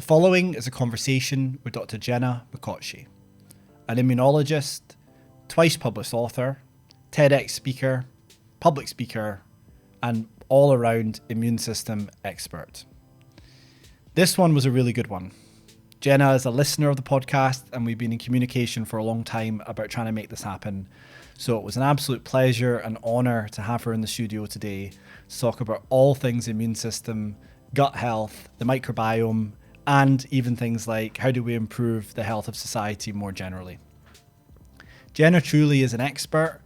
The following is a conversation with Dr. Jenna Macciochi, an immunologist, twice published author, TEDx speaker, public speaker, and all-around immune system expert. This one was a really good one. Jenna is a listener of the podcast, and we've been in communication for a long time about trying to make this happen. So it was an absolute pleasure and honour to have her in the studio today to talk about all things immune system, gut health, the microbiome, and even things like how do we improve the health of society more generally. Jenna truly is an expert.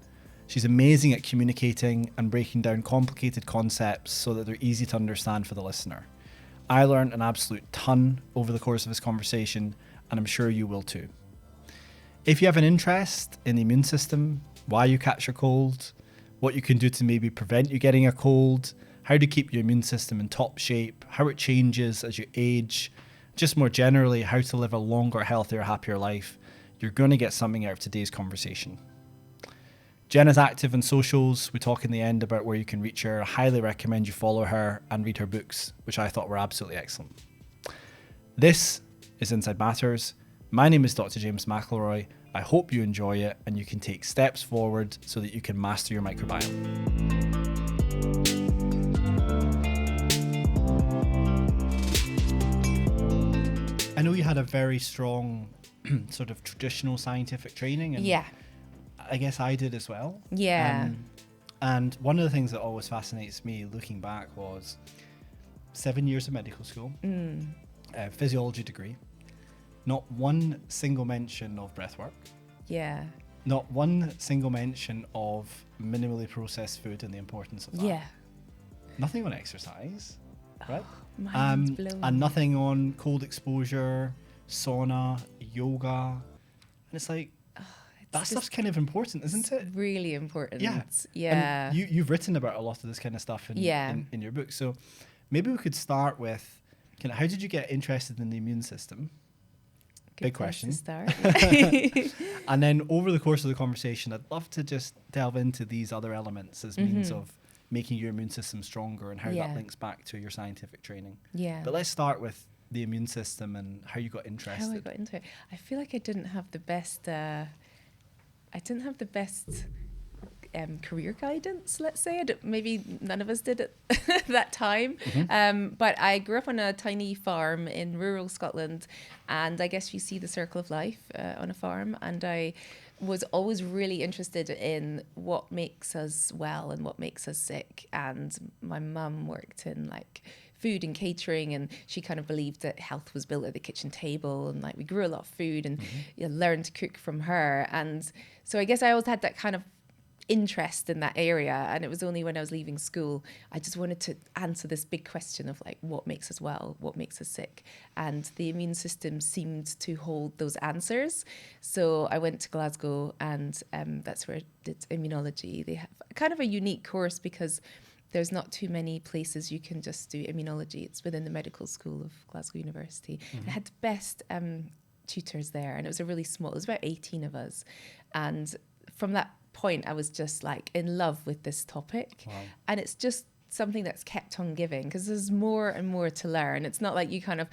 She's amazing at communicating and breaking down complicated concepts so that they're easy to understand for the listener. I learned an absolute ton over the course of this conversation, and I'm sure you will too. If you have an interest in the immune system, why you catch a cold, what you can do to maybe prevent you getting a cold, how to keep your immune system in top shape, how it changes as you age, just more generally, how to live a longer, healthier, happier life, you're going to get something out of today's conversation. Jenna's active on socials. We talk in the end about where you can reach her. I highly recommend you follow her and read her books, which I thought were absolutely excellent. This is Inside Matters. My name is Dr. James McElroy. I hope you enjoy it and you can take steps forward so that you can master your microbiome. I know you had a very strong sort of traditional scientific training. And yeah. I guess I did as well. Yeah. And one of the things that always fascinates me looking back was 7 years of medical school, physiology degree, not one single mention of breath work. Yeah. Not one single mention of minimally processed food and the importance of that. Yeah. Nothing on exercise, right? Mind's blown. And nothing on cold exposure, sauna, yoga. And it's like, that stuff's kind of important, isn't it? Really important. Yeah. Yeah. And you've written about a lot of this kind of stuff in your book. So maybe we could start with, how did you get interested in the immune system? Good Big place question. to start. And then over the course of the conversation, I'd love to just delve into these other elements as means of making your immune system stronger and how that links back to your scientific training. Yeah. But let's start with the immune system and how you got interested. How I got into it. I feel like I didn't have the best career guidance, let's say. Maybe none of us did at that time. But I grew up on a tiny farm in rural Scotland, and I guess you see the circle of life on a farm. And I was always really interested in what makes us well and what makes us sick. And my mum worked in food and catering, and she kind of believed that health was built at the kitchen table, and we grew a lot of food and learned to cook from her. And so I guess I always had that kind of interest in that area, and it was only when I was leaving school I just wanted to answer this big question of what makes us well, what makes us sick, and the immune system seemed to hold those answers. So I went to Glasgow, and that's where I did immunology. They have kind of a unique course because there's not too many places you can just do immunology. It's within the medical school of Glasgow University. I had the best tutors there, and it was it was about 18 of us, and from that point I was just in love with this topic. Wow. And it's just something that's kept on giving because there's more and more to learn. It's not like you kind of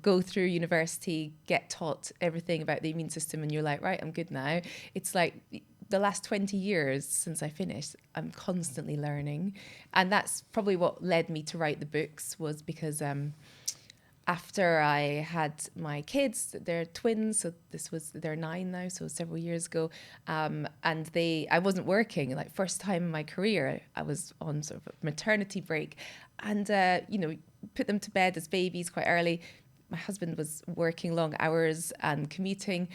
go through university, get taught everything about the immune system and you're like, right, I'm good now. It's like the last 20 years since I finished, I'm constantly learning. And that's probably what led me to write the books, was because after I had my kids, they're twins, so they're 9 now, so several years ago, and I wasn't working. First time in my career, I was on sort of a maternity break, and put them to bed as babies quite early. My husband was working long hours and commuting,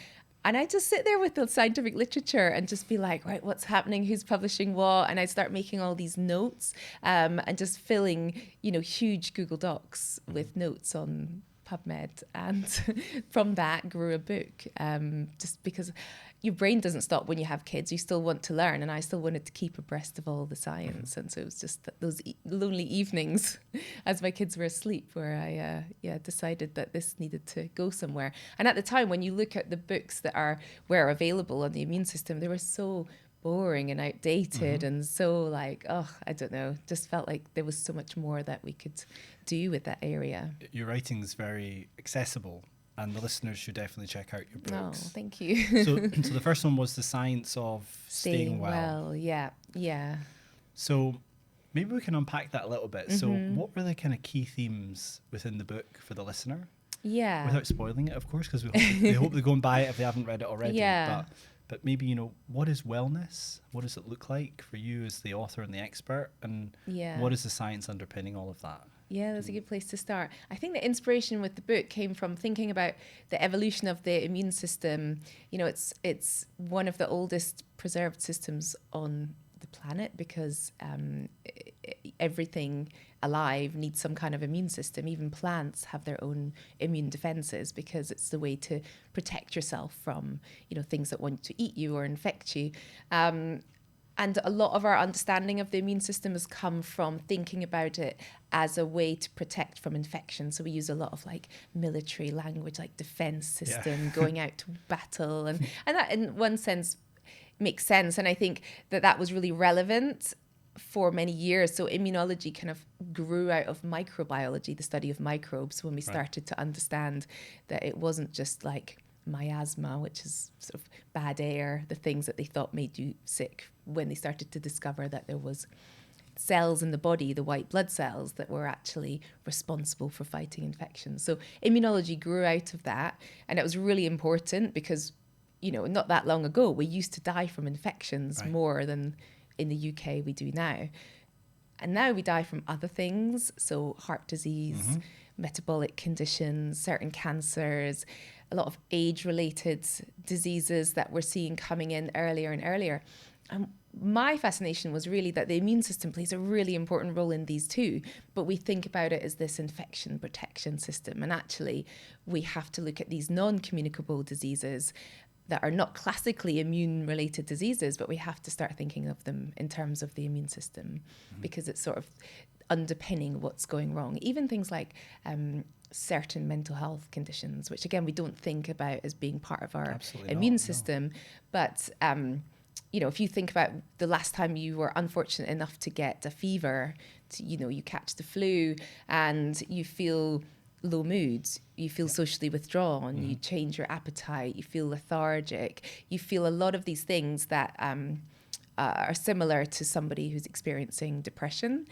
and I just sit there with the scientific literature and just be like, right, what's happening? Who's publishing what? And I start making all these notes and just filling, huge Google Docs with notes on PubMed. And from that grew a book, just because your brain doesn't stop when you have kids. You still want to learn, and I still wanted to keep abreast of all the science. And so it was just those lonely evenings as my kids were asleep where I decided that this needed to go somewhere. And at the time, when you look at the books that were available on the immune system, they were so boring and outdated and so like, oh, I don't know, just felt like there was so much more that we could do with that area. Your writing's very accessible, and the listeners should definitely check out your Oh, books. thank you. So the first one was The Science of Staying Well. Yeah. So maybe we can unpack that a little bit. So what were the kind of key themes within the book for the listener? Yeah. Without spoiling it, of course, because we hope they go and buy it if they haven't read it already. Yeah. But maybe, you know, what is wellness? What does it look like for you as the author and the expert? And what is the science underpinning all of that? Yeah, that's a good place to start. I think the inspiration with the book came from thinking about the evolution of the immune system. You know, it's one of the oldest preserved systems on the planet because everything alive needs some kind of immune system. Even plants have their own immune defenses because it's the way to protect yourself from, you know, things that want to eat you or infect you. And a lot of our understanding of the immune system has come from thinking about it as a way to protect from infection. So we use a lot of like military language, like defense system, going out to battle. And that in one sense makes sense. And I think that was really relevant for many years. So immunology kind of grew out of microbiology, the study of microbes, when we started to understand that it wasn't just like miasma, which is sort of bad air, the things that they thought made you sick, when they started to discover that there was cells in the body, the white blood cells, that were actually responsible for fighting infections. So immunology grew out of that, and it was really important because, you know, not that long ago, we used to die from infections more than in the UK we do now. And now we die from other things, so heart disease, metabolic conditions, certain cancers, a lot of age-related diseases that we're seeing coming in earlier and earlier. And my fascination was really that the immune system plays a really important role in these too, but we think about it as this infection protection system. And actually, we have to look at these non-communicable diseases that are not classically immune-related diseases, but we have to start thinking of them in terms of the immune system because it's sort of underpinning what's going wrong. Even things like certain mental health conditions, which again, we don't think about as being part of our immune system. But, you know, if you think about the last time you were unfortunate enough to get a fever, you know, you catch the flu and you feel low moods, you feel socially withdrawn, you change your appetite, you feel lethargic, you feel a lot of these things that are similar to somebody who's experiencing depression.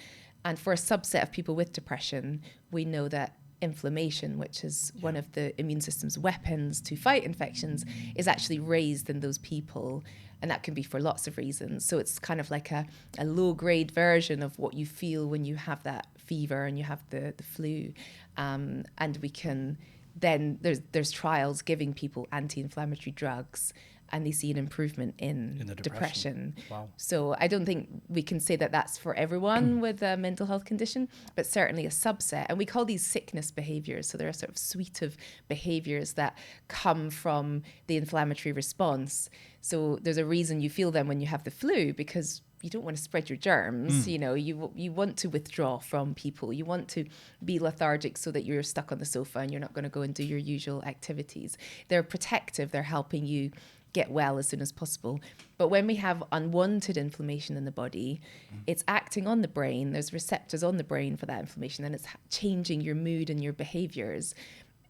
And for a subset of people with depression, we know that inflammation, which is one of the immune system's weapons to fight infections, is actually raised in those people. And that can be for lots of reasons. So it's kind of like a low-grade version of what you feel when you have that fever and you have the flu. And we can then, there's trials giving people anti-inflammatory drugs, and they see an improvement in the depression. Wow. So I don't think we can say that that's for everyone with a mental health condition, but certainly a subset. And we call these sickness behaviors. So they're a sort of suite of behaviors that come from the inflammatory response. So there's a reason you feel them when you have the flu, because you don't want to spread your germs. You know, you want to withdraw from people. You want to be lethargic so that you're stuck on the sofa and you're not going to go and do your usual activities. They're protective. They're helping you get well as soon as possible. But when we have unwanted inflammation in the body, it's acting on the brain. There's receptors on the brain for that inflammation, and it's changing your mood and your behaviors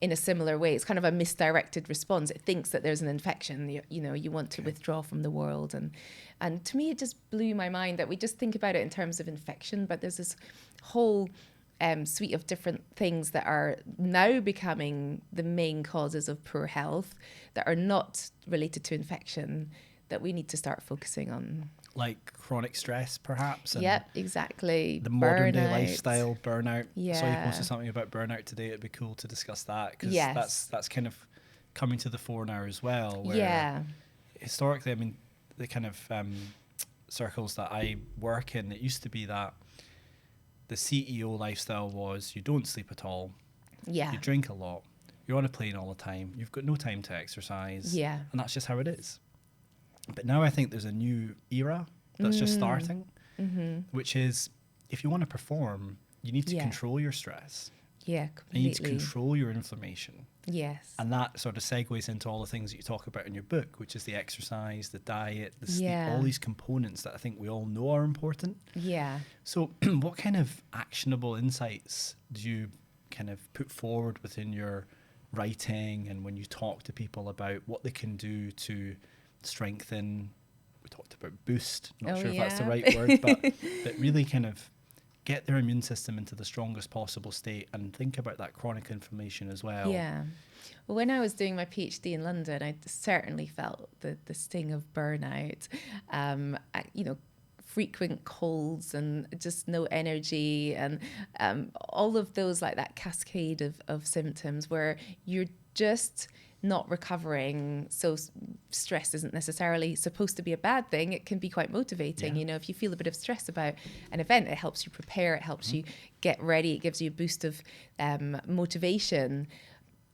in a similar way. It's kind of a misdirected response. It thinks that there's an infection. You know, you want to withdraw from the world. And to me, it just blew my mind that we just think about it in terms of infection, but there's this whole suite of different things that are now becoming the main causes of poor health that are not related to infection that we need to start focusing on. Like chronic stress, perhaps? And yep, exactly. the modern day lifestyle, burnout. Yeah. I saw you posted something about burnout today. It'd be cool to discuss that, because that's kind of coming to the fore now as well. Where historically, I mean, the kind of circles that I work in, it used to be that the CEO lifestyle was you don't sleep at all, you drink a lot, you're on a plane all the time, you've got no time to exercise, and that's just how it is. But now I think there's a new era that's just starting, which is if you want to perform, you need to control your stress. Yeah, You need to completely. control your inflammation. Yes. And that sort of segues into all the things that you talk about in your book, which is the exercise, the diet, the sleep, Yeah. all these components that I think we all know are important. Yeah. So what kind of actionable insights do you kind of put forward within your writing and when you talk to people about what they can do to strengthen? We talked about boost, not sure if that's the right word, but really kind of get their immune system into the strongest possible state and think about that chronic inflammation as well. Yeah. Well, when I was doing my PhD in London, I certainly felt the sting of burnout. Frequent colds and just no energy, and all of those, like that cascade of symptoms where you're just not recovering. So stress isn't necessarily supposed to be a bad thing. It can be quite motivating. Yeah. If you feel a bit of stress about an event, it helps you prepare, it helps you get ready, it gives you a boost of motivation.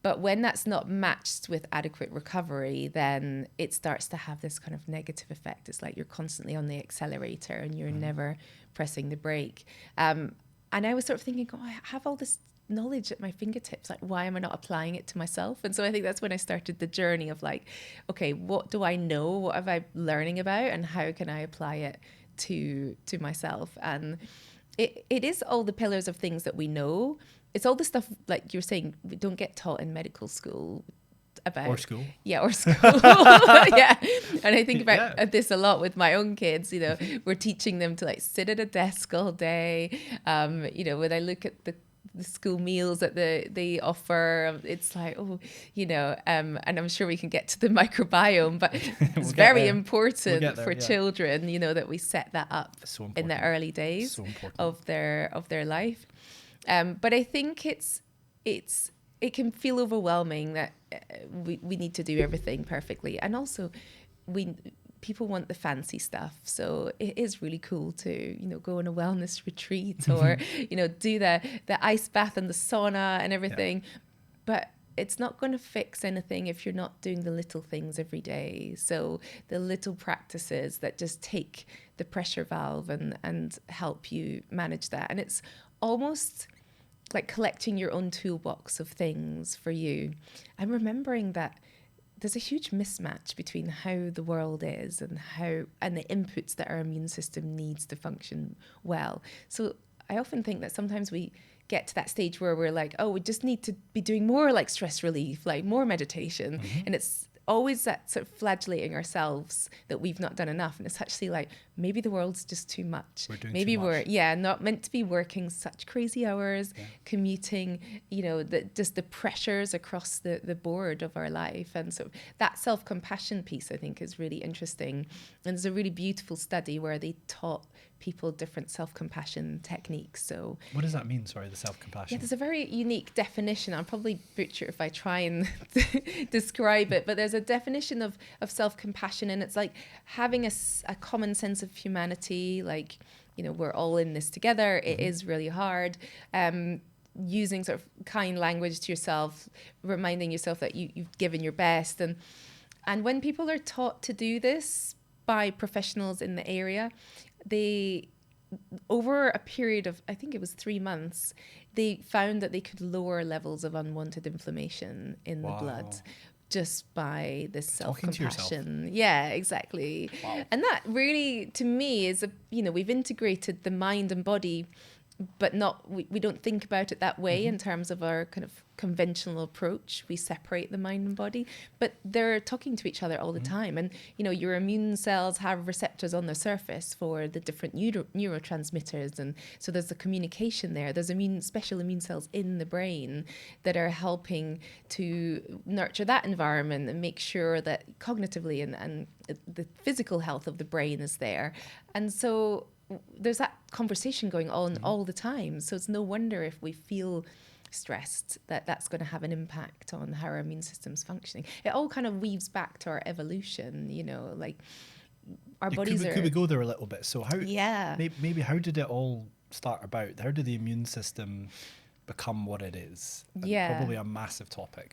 But when that's not matched with adequate recovery, then it starts to have this kind of negative effect. It's like you're constantly on the accelerator and you're never pressing the brake. And I was sort of thinking, I have all this knowledge at my fingertips. Like, why am I not applying it to myself? And so I think that's when I started the journey of like, okay, what do I know? What have I learning about? And how can I apply it to myself? And it is all the pillars of things that we know. It's all the stuff, like you're saying, we don't get taught in medical school about. Or school. Yeah, or school. Yeah. And I think about this a lot with my own kids. We're teaching them to like sit at a desk all day. When I look at the school meals that they offer, it's like, and I'm sure we can get to the microbiome, but it's very important for children, that we set that up in the early days of their life. But I think it can feel overwhelming that we need to do everything perfectly, and also people want the fancy stuff. So it is really cool to go on a wellness retreat or do the ice bath and the sauna and everything, but it's not going to fix anything if you're not doing the little things every day. So the little practices that just take the pressure valve and help you manage that. And it's almost like collecting your own toolbox of things for you. I'm remembering that there's a huge mismatch between how the world is and the inputs that our immune system needs to function well. So I often think that sometimes we get to that stage where we're like, we just need to be doing more like stress relief, like more meditation. And it's always that sort of flagellating ourselves that we've not done enough. And it's actually like, maybe the world's just too much. Maybe we're not meant to be working such crazy hours, commuting, just the pressures across the board of our life. And so that self-compassion piece, I think, is really interesting. And there's a really beautiful study where they taught people different self-compassion techniques. So what does that mean? Sorry, the self-compassion. Yeah, there's a very unique definition. I'll probably butcher it if I try and describe it, but there's a definition of self-compassion, and it's like having a common sense of humanity, like, we're all in this together. It is really hard. Using sort of kind language to yourself, reminding yourself that you've given your best. And when people are taught to do this by professionals in the area, they, over a period of, I think it was 3 months, they found that they could lower levels of unwanted inflammation in the blood just by this self-compassion. Yeah, exactly. Wow. And that really, to me, is we've integrated the mind and body, but we don't think about it that way in terms of our kind of conventional approach. We separate the mind and body, but they're talking to each other all the time. And, your immune cells have receptors on the surface for the different neurotransmitters. And so there's the communication there. There's special immune cells in the brain that are helping to nurture that environment and make sure that cognitively and the physical health of the brain is there. And so there's that conversation going on all the time. So it's no wonder if we feel stressed that's going to have an impact on how our immune system's functioning. It all kind of weaves back to our evolution, like our bodies could we go there a little bit? So how? Yeah. Maybe how did it all start about? How did the immune system become what it is? Yeah. Probably a massive topic.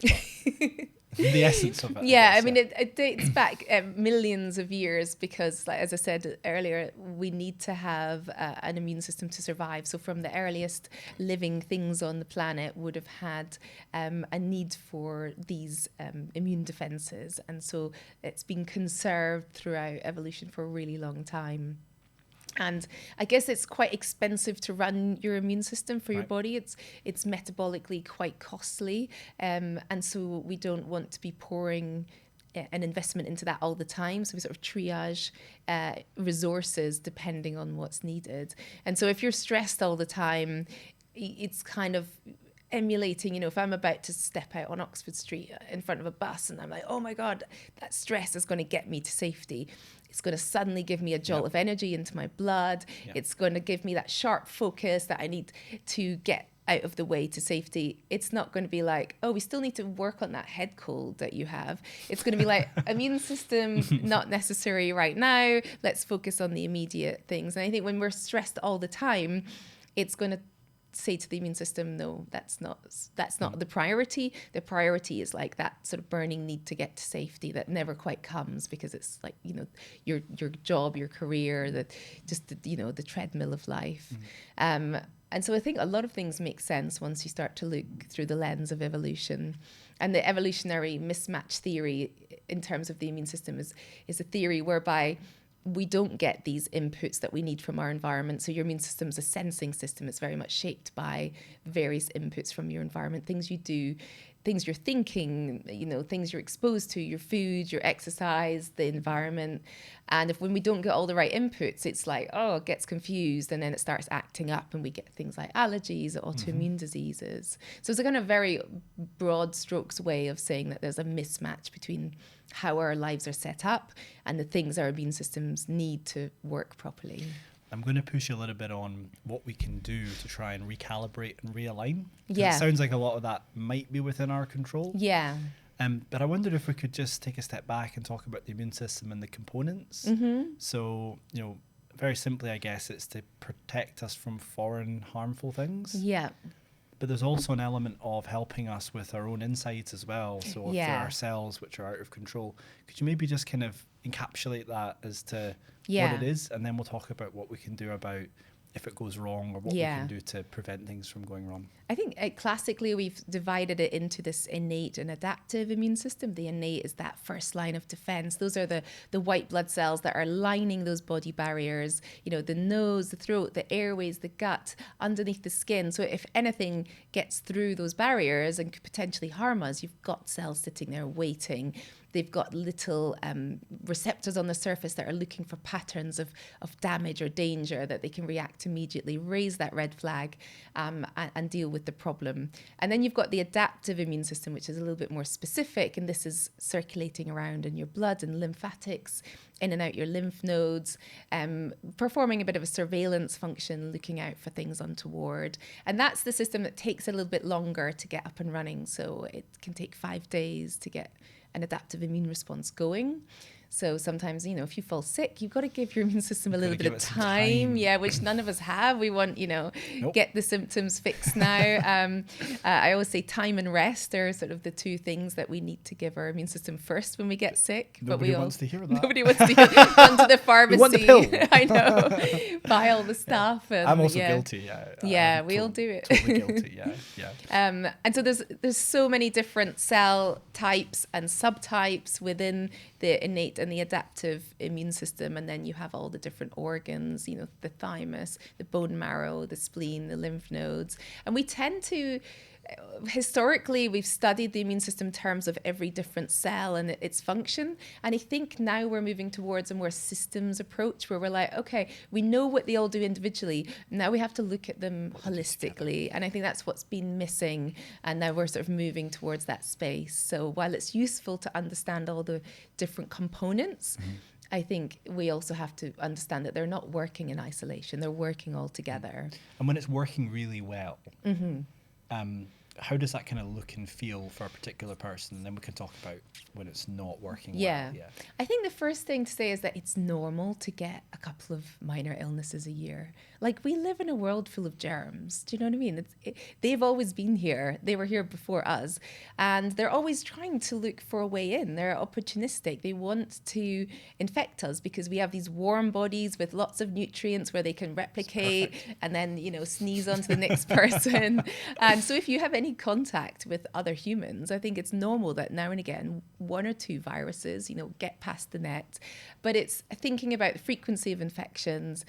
But the essence of it. Yeah, I guess, I mean, it dates back millions of years because, like, as I said earlier, we need to have an immune system to survive. So from the earliest living things on the planet would have had a need for these immune defenses. And so it's been conserved throughout evolution for a really long time. And I guess it's quite expensive to run your immune system for your body. It's metabolically quite costly. And so we don't want to be pouring an investment into that all the time. So we sort of triage resources depending on what's needed. And so if you're stressed all the time, it's kind of emulating, if I'm about to step out on Oxford Street in front of a bus and I'm like, oh my God, that stress is going to get me to safety. It's going to suddenly give me a jolt of energy into my blood. It's going to give me that sharp focus that I need to get out of the way to safety. It's not going to be like, oh, we still need to work on that head cold that you have. It's going to be like, immune system, not necessary right now. Let's focus on the immediate things. And I think when we're stressed all the time, it's going to say to the immune system, no, that's not the priority. The priority is like that sort of burning need to get to safety that never quite comes because it's like, your job, your career, the treadmill of life. And so I think a lot of things make sense once you start to look through the lens of evolution. And the evolutionary mismatch theory in terms of the immune system is a theory whereby we don't get these inputs that we need from our environment. So your immune system is a sensing system. It's very much shaped by various inputs from your environment, things you do, things you're thinking, things you're exposed to, your food, your exercise, the environment. And when we don't get all the right inputs, it's like, it gets confused and then it starts acting up and we get things like allergies or autoimmune diseases. So it's a kind of very broad strokes way of saying that there's a mismatch between how our lives are set up and the things our immune systems need to work properly. I'm going to push you a little bit on what we can do to try and recalibrate and realign. Yeah. It sounds like a lot of that might be within our control. Yeah. But I wonder if we could just take a step back and talk about the immune system and the components. So, very simply, I guess it's to protect us from foreign harmful things. Yeah. But there's also an element of helping us with our own insides as well. So if there are cells which are out of control, could you maybe just kind of encapsulate that as to what it is? And then we'll talk about what we can do about if it goes wrong or what we can do to prevent things from going wrong. I think classically we've divided it into this innate and adaptive immune system. The innate is that first line of defense. Those are the white blood cells that are lining those body barriers, the nose, the throat, the airways, the gut, underneath the skin. So if anything gets through those barriers and could potentially harm us, you've got cells sitting there waiting. They've got little receptors on the surface that are looking for patterns of damage or danger that they can react immediately, raise that red flag and deal with the problem. And then you've got the adaptive immune system, which is a little bit more specific. And this is circulating around in your blood and lymphatics, in and out your lymph nodes, performing a bit of a surveillance function, looking out for things untoward. And that's the system that takes a little bit longer to get up and running. So it can take 5 days to get an adaptive immune response going. So sometimes, if you fall sick, you've got to give your immune system a little bit of time. Yeah, which none of us have. We want, get the symptoms fixed now. I always say time and rest are sort of the two things that we need to give our immune system first when we get sick. Nobody wants to hear that. Nobody wants to hear run to the pharmacy. We want the pill. I know. Buy all the stuff. And, I'm also guilty. Yeah, we all do it. Totally guilty. Yeah. And so there's so many different cell types and subtypes within the innate and the adaptive immune system, and then you have all the different organs, the thymus, the bone marrow, the spleen, the lymph nodes. And we tend to, historically, we've studied the immune system in terms of every different cell and its function. And I think now we're moving towards a more systems approach where we're like, okay, we know what they all do individually. Now we have to look at them holistically. And I think that's what's been missing. And now we're sort of moving towards that space. So while it's useful to understand all the different components, I think we also have to understand that they're not working in isolation. They're working all together. And when it's working really well, how does that kind of look and feel for a particular person? And then we can talk about when it's not working Yeah. well. Yeah. I think the first thing to say is that it's normal to get a couple of minor illnesses a year. Like, we live in a world full of germs. Do you know what I mean? They've always been here. They were here before us. And they're always trying to look for a way in. They're opportunistic. They want to infect us because we have these warm bodies with lots of nutrients where they can replicate and then, sneeze onto the next person. And so if you have any contact with other humans, I think it's normal that now and again, one or two viruses, get past the net. But it's thinking about the frequency of infections,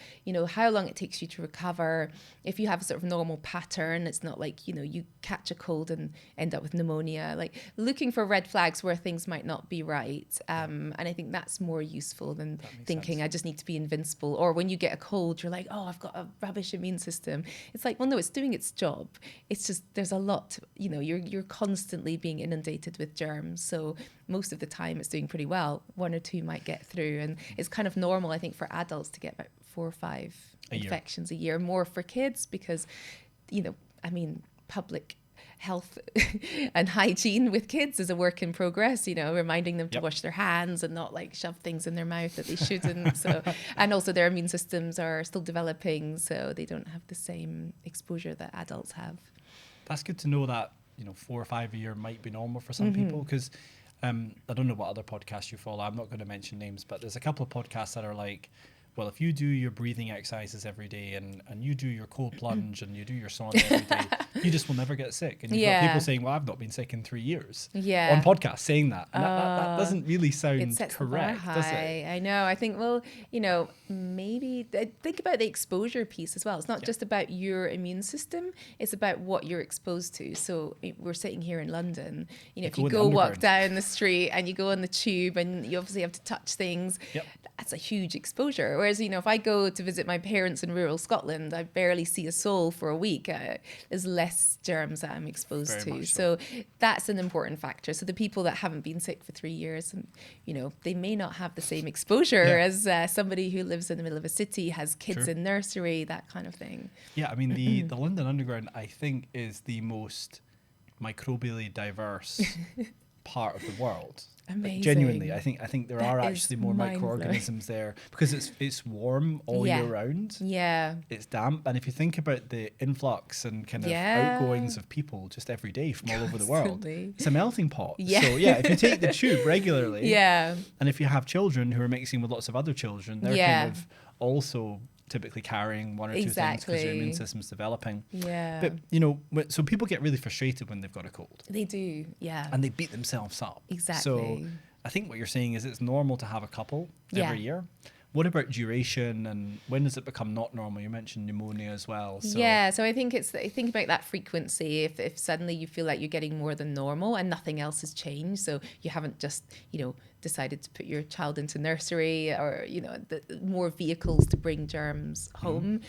how long it takes you to recover. If you have a sort of normal pattern, it's not like, you catch a cold and end up with pneumonia, like looking for red flags where things might not be right. And I think that's more useful than thinking I just need to be invincible. Or when you get a cold, you're like, oh, I've got a rubbish immune system. It's like, well, no, it's doing its job. It's just, there's a lot, you're constantly being inundated with germs. So most of the time it's doing pretty well. One or two might get through. And it's kind of normal, I think, for adults to get about 4 or 5 infections a year. More for kids because, public health and hygiene with kids is a work in progress, reminding them to wash their hands and not like shove things in their mouth that they shouldn't. So, and also their immune systems are still developing, so they don't have the same exposure that adults have. That's good to know that, 4 or 5 a year might be normal for some people, because I don't know what other podcasts you follow. I'm not going to mention names, but there's a couple of podcasts that are like, well, if you do your breathing exercises every day and you do your cold plunge and you do your sauna every day, you just will never get sick. And you've got people saying, well, I've not been sick in 3 years on podcasts saying that. And that doesn't really sound correct, does it? I know. I think, well, maybe think about the exposure piece as well. It's not just about your immune system. It's about what you're exposed to. So we're sitting here in London. If you go walk down the street and you go on the tube and you obviously have to touch things, that's a huge exposure. Whereas, if I go to visit my parents in rural Scotland, I barely see a soul for a week. There's less germs that I'm exposed to. So that's an important factor. So the people that haven't been sick for 3 years, and, they may not have the same exposure as somebody who lives in the middle of a city, has kids in nursery, that kind of thing. Yeah, I mean, the London Underground, I think, is the most microbially diverse part of the world. Amazing. Genuinely, I think there are actually more microorganisms there because it's warm all year round. Yeah. It's damp, and if you think about the influx and kind of outgoings of people just every day from all over the world, it's a melting pot. Yeah. So if you take the tube regularly, and if you have children who are mixing with lots of other children, they're kind of also typically carrying one or two things because your immune system's developing. Yeah. But, so people get really frustrated when they've got a cold. They do, yeah. And they beat themselves up. Exactly. So I think what you're saying is it's normal to have a couple every year. What about duration, and when does it become not normal? You mentioned pneumonia as well. So. Yeah, so I think about that frequency. If suddenly you feel like you're getting more than normal and nothing else has changed, so you haven't just, decided to put your child into nursery or, more vehicles to bring germs home,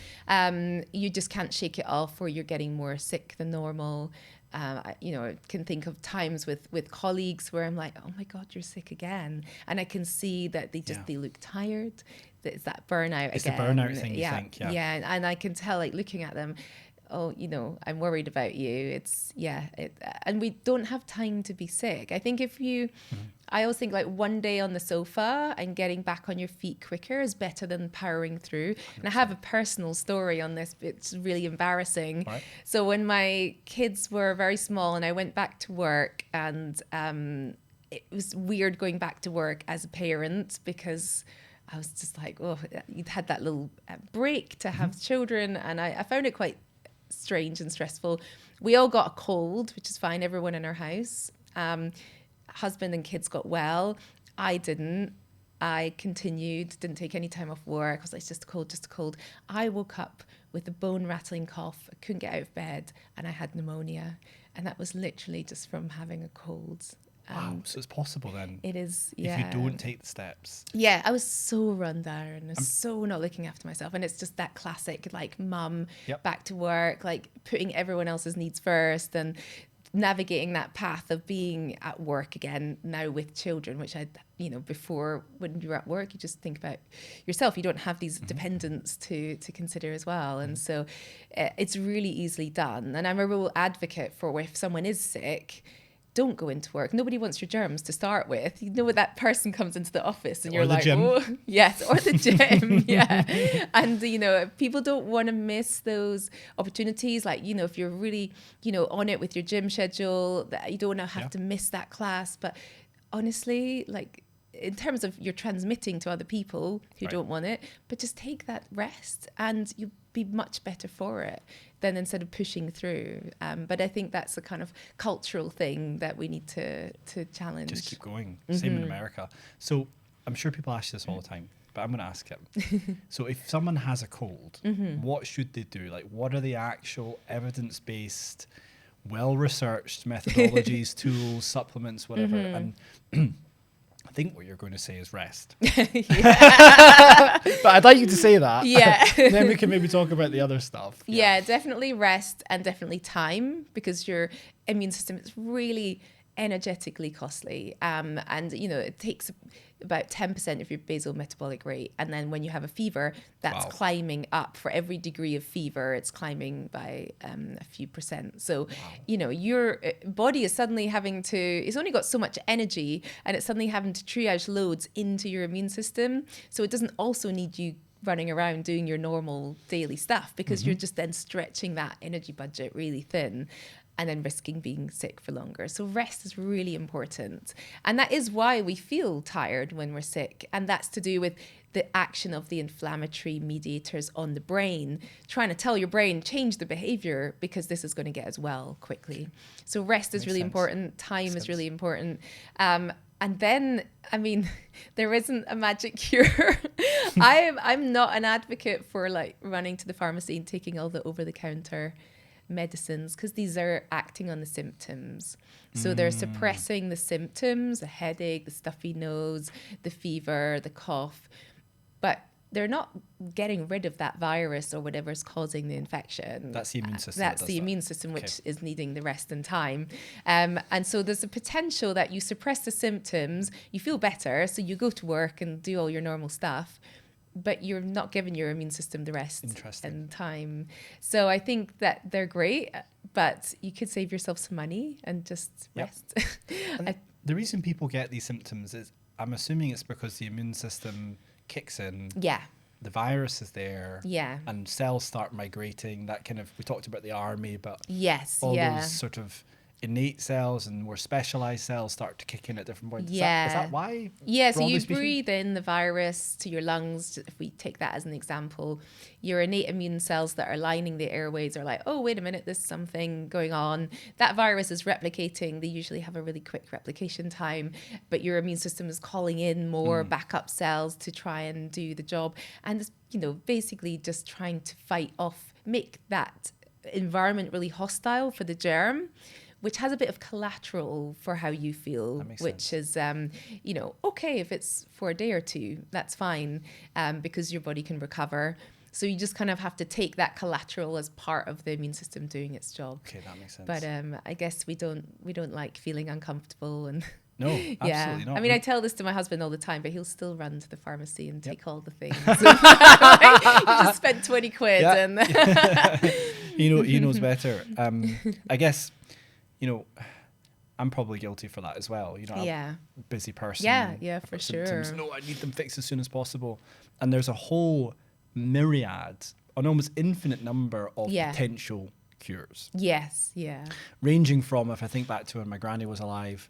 you just can't shake it off, or you're getting more sick than normal. I can think of times with colleagues where I'm like, oh my God, you're sick again. And I can see that they look tired. It's that burnout it's again. It's the burnout thing, you think. Yeah. And I can tell, like, looking at them, oh, I'm worried about you. And we don't have time to be sick. I think I always think like one day on the sofa and getting back on your feet quicker is better than powering through. 100%. And I have a personal story on this, but it's really embarrassing. Right. So when my kids were very small and I went back to work, and it was weird going back to work as a parent because I was just like, oh, you'd had that little break to have children. And I found it quite strange and stressful. We all got a cold, which is fine, everyone in our house. Husband and kids got well. I didn't. I continued, didn't take any time off work. I was like, it's just a cold. I woke up with a bone rattling cough. I couldn't get out of bed, and I had pneumonia. And that was literally just from having a cold. Wow, so it's possible then. It is, yeah. If you don't take the steps. Yeah, I was so run down. I was so not looking after myself. And it's just that classic, like, mum, back to work, like putting everyone else's needs first and navigating that path of being at work again now with children, which before when you're at work, you just think about yourself. You don't have these dependents to consider as well. And so it's really easily done. And I'm a real advocate for if someone is sick, don't go into work. Nobody wants your germs to start with. You know, when that person comes into the office and you're like, gym. oh, yes, or the gym. Yeah. And, people don't want to miss those opportunities. Like, if you're really, on it with your gym schedule, that you don't want to have to miss that class. But honestly, like, in terms of you're transmitting to other people who don't want it, but just take that rest and you'll be much better for it than instead of pushing through. But I think that's a kind of cultural thing that we need to challenge. Just keep going. Same in America. So I'm sure people ask this all the time, but I'm going to ask him. So if someone has a cold, what should they do? Like, what are the actual evidence-based, well-researched methodologies, tools, supplements, whatever? And I think what you're going to say is rest. But I'd like you to say that. Yeah. Then we can maybe talk about the other stuff. Yeah, definitely rest and definitely time, because your immune system is really energetically costly. And, it takes about 10% of your basal metabolic rate. And then when you have a fever, that's climbing up. For every degree of fever, it's climbing by a few percent. So, your body is suddenly it's only got so much energy, and it's suddenly having to triage loads into your immune system. So it doesn't also need you running around doing your normal daily stuff, because you're just then stretching that energy budget really thin and then risking being sick for longer. So rest is really important. And that is why we feel tired when we're sick. And that's to do with the action of the inflammatory mediators on the brain, trying to tell your brain, change the behavior, because this is going to get as well quickly. So rest is really important. Time is really important. And then, there isn't a magic cure. I'm not an advocate for like running to the pharmacy and taking all the over-the-counter medicines, because these are acting on the symptoms. So they're suppressing the symptoms, the headache, the stuffy nose, the fever, the cough, but they're not getting rid of that virus or whatever's causing the infection. That's the immune system. That's the immune system, which is needing the rest and time. And so there's a potential that you suppress the symptoms, you feel better, so you go to work and do all your normal stuff, but you're not giving your immune system the rest and time. So I think that they're great, but you could save yourself some money and just rest. And the reason people get these symptoms is, I'm assuming it's because the immune system kicks in. Yeah. The virus is there. Yeah. And cells start migrating. That kind of, we talked about the army, but yes, all those sort of innate cells and more specialized cells start to kick in at different points. Yeah. Is that why? Yeah, so you speaking? breathe in the virus to your lungs. If we take that as an example, your innate immune cells that are lining the airways are like, oh, wait a minute, there's something going on. That virus is replicating. They usually have a really quick replication time, but your immune system is calling in more backup cells to try and do the job. And it's, basically just trying to fight off, make that environment really hostile for the germ, which has a bit of collateral for how you feel, which is, okay, if it's for a day or two, that's fine, because your body can recover. So you just kind of have to take that collateral as part of the immune system doing its job. Okay, that makes sense. But I guess we don't like feeling uncomfortable and. No, absolutely not. I tell this to my husband all the time, but he'll still run to the pharmacy and take all the things. You just spent 20 quid and he knows better. I guess, I'm probably guilty for that as well. I'm a busy person. Yeah, for sure. Symptoms. No, I need them fixed as soon as possible. And there's a whole myriad, an almost infinite number of potential cures. Yes, yeah. Ranging from, if I think back to when my granny was alive,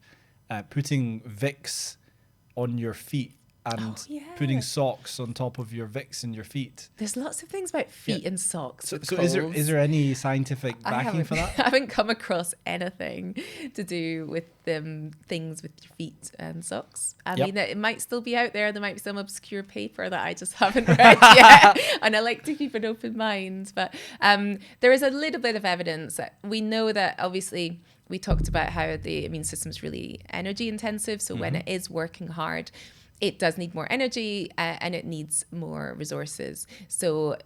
putting Vicks on your feet and putting socks on top of your Vicks in your feet. There's lots of things about feet and socks. So is there any scientific backing for that? I haven't come across anything to do with things with your feet and socks. I mean, it might still be out there. There might be some obscure paper that I just haven't read yet. And I like to keep an open mind. But there is a little bit of evidence that we know that obviously we talked about how the immune system is really energy intensive. So when it is working hard, it does need more energy and it needs more resources. So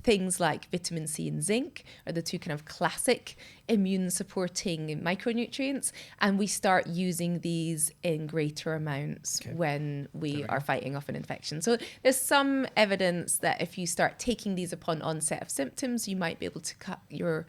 things like vitamin C and zinc are the two kind of classic immune supporting micronutrients, and we start using these in greater amounts when we are fighting off an infection. So there's some evidence that if you start taking these upon onset of symptoms, you might be able to cut your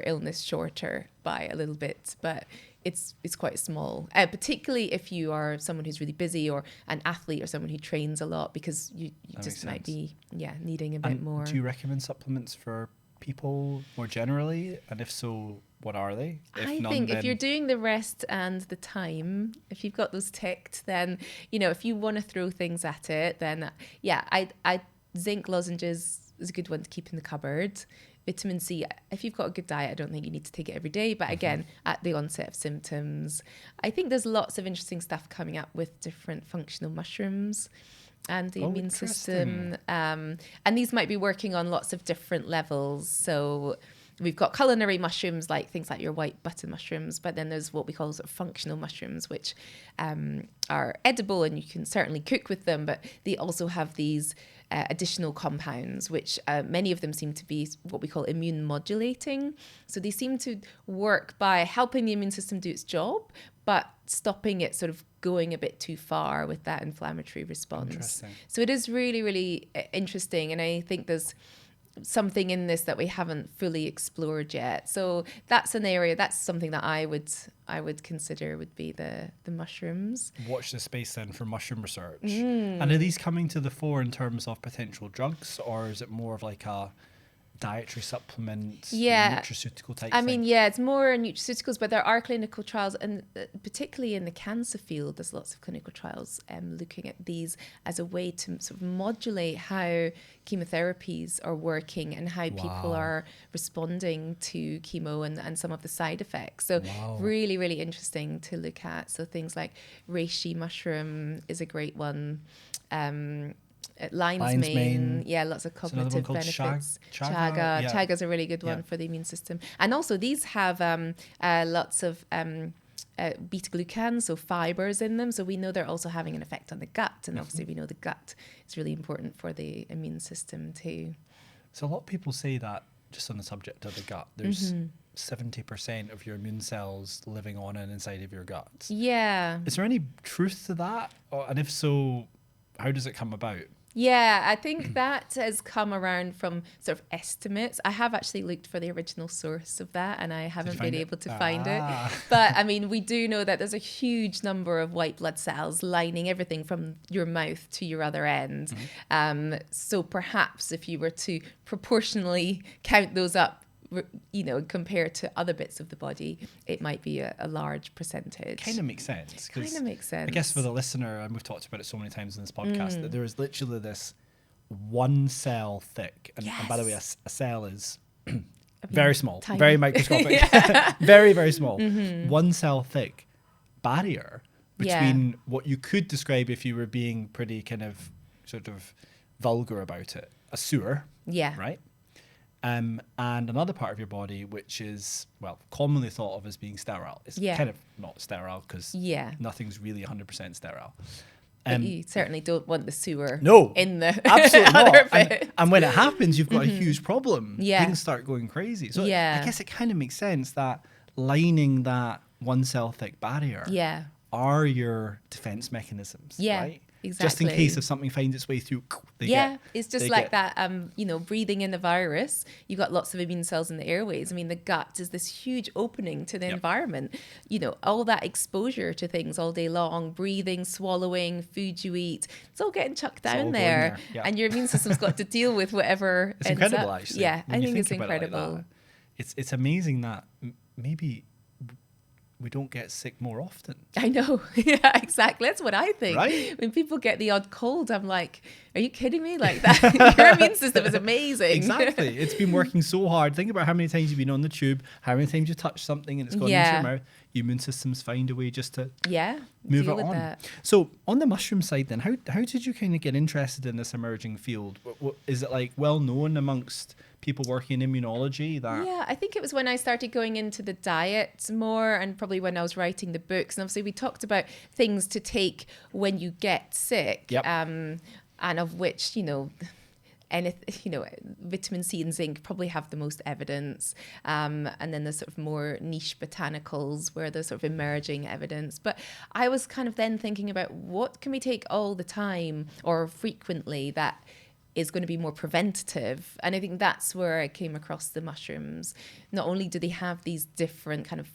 illness shorter by a little bit, but it's quite small, particularly if you are someone who's really busy or an athlete or someone who trains a lot, because you just might be needing a bit more. Do you recommend supplements for people more generally? And if so, what are they? If you're doing the rest and the time, if you've got those ticked, then, if you want to throw things at it, then I zinc lozenges is a good one to keep in the cupboard. Vitamin C, if you've got a good diet, I don't think you need to take it every day. But again, at the onset of symptoms, I think there's lots of interesting stuff coming up with different functional mushrooms and the immune system. And these might be working on lots of different levels. So we've got culinary mushrooms, like things like your white button mushrooms, but then there's what we call sort of functional mushrooms, which are edible and you can certainly cook with them, but they also have these additional compounds, which many of them seem to be what we call immune modulating. So they seem to work by helping the immune system do its job, but stopping it sort of going a bit too far with that inflammatory response. So it is really, really interesting. And I think there's something in this that we haven't fully explored yet. So that's an area, that's something that I would consider would be the mushrooms. Watch the space then for mushroom research. And are these coming to the fore in terms of potential drugs, or is it more of like a dietary supplement, nutraceutical type thing? It's more nutraceuticals, but there are clinical trials, and particularly in the cancer field, there's lots of clinical trials looking at these as a way to sort of modulate how chemotherapies are working and how people are responding to chemo and some of the side effects. So really, really interesting to look at. So things like reishi mushroom is a great one. Lion's mane, lots of cognitive benefits. Chaga. Chaga's a really good one for the immune system. And also these have lots of beta-glucan, so fibers in them. So we know they're also having an effect on the gut. And obviously we know the gut is really important for the immune system too. So a lot of people say that, just on the subject of the gut, there's 70% of your immune cells living on and inside of your gut. Yeah. Is there any truth to that? And if so, how does it come about? Yeah, I think that has come around from sort of estimates. I have actually looked for the original source of that and I haven't been able to find it. But I mean, we do know that there's a huge number of white blood cells lining everything from your mouth to your other end. So perhaps if you were to proportionally count those up, compared to other bits of the body, it might be a large percentage. Kind of makes sense. I guess for the listener, and we've talked about it so many times in this podcast, that there is literally this one cell thick, and by the way, a cell is very small, tiny. Very microscopic, very, very small, one cell thick barrier between what you could describe, if you were being pretty kind of sort of vulgar about it, a sewer, right? And another part of your body, which is, commonly thought of as being sterile. It's kind of not sterile because nothing's really 100% sterile. But you certainly don't want the sewer in the absolutely other not. bit. And when it happens, you've got a huge problem. Things start going crazy. So I guess it kind of makes sense that lining that one cell thick barrier are your defense mechanisms, right? Exactly. Just in case if something finds its way through, it's just like that, breathing in the virus, you've got lots of immune cells in the airways. I mean, the gut is this huge opening to the environment. All that exposure to things all day long, breathing, swallowing, food you eat, it's all getting chucked down there. And your immune system's got to deal with whatever it's incredible, actually. Yeah, I think it's incredible. Like it's amazing that maybe we don't get sick more often. I know. Yeah, exactly. That's what I think. Right? When people get the odd cold, I'm like, are you kidding me? Like that, your immune system is amazing. Exactly. It's been working so hard. Think about how many times you've been on the tube, how many times you touched something and it's gone into your mouth. Your immune systems find a way just to move it on. That. So on the mushroom side then, how did you kind of get interested in this emerging field? Is it like well known amongst people working in immunology? Yeah, I think it was when I started going into the diet more, and probably when I was writing the books. And obviously we talked about things to take when you get sick, and of which, and vitamin C and zinc probably have the most evidence, and then there's sort of more niche botanicals where there's sort of emerging evidence. But I was kind of then thinking about what can we take all the time or frequently that is going to be more preventative. And I think that's where I came across the mushrooms. Not only do they have these different kind of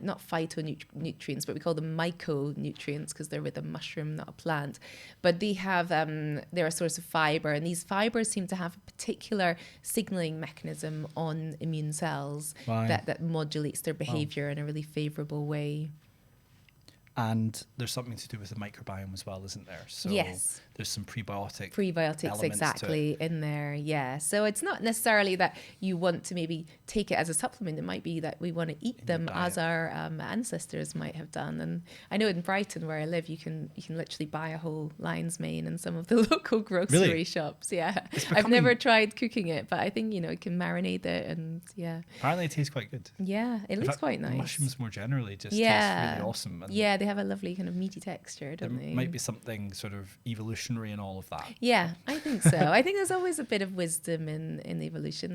not phytonutrients, but we call them micronutrients because they're with a mushroom, not a plant. But they have, they're a source of fiber, and these fibers seem to have a particular signaling mechanism on immune cells that modulates their behavior in a really favorable way. And there's something to do with the microbiome as well, isn't there? So yes. There's some prebiotics exactly in there. Yeah. So it's not necessarily that you want to maybe take it as a supplement. It might be that we want to eat them as our ancestors might have done. And I know in Brighton where I live, you can literally buy a whole lion's mane in some of the local grocery shops. Yeah. I've never tried cooking it, but I think, you can marinate it and Apparently it tastes quite good. Yeah, it looks quite nice. Mushrooms more generally just taste really awesome. And they have a lovely kind of meaty texture, don't they? There might be something sort of evolutionary in all of that. Yeah, I think so. I think there's always a bit of wisdom in evolution,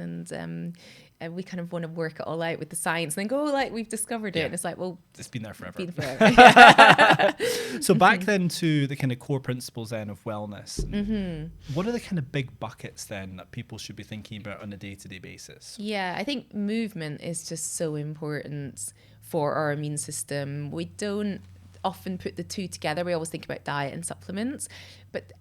and we kind of want to work it all out with the science and then go, like, we've discovered it. And it's like, well, it's been there forever. Yeah. So back then to the kind of core principles then of wellness. What are the kind of big buckets then that people should be thinking about on a day-to-day basis? Yeah, I think movement is just so important for our immune system. We don't often put the two together. We always think about diet and supplements, but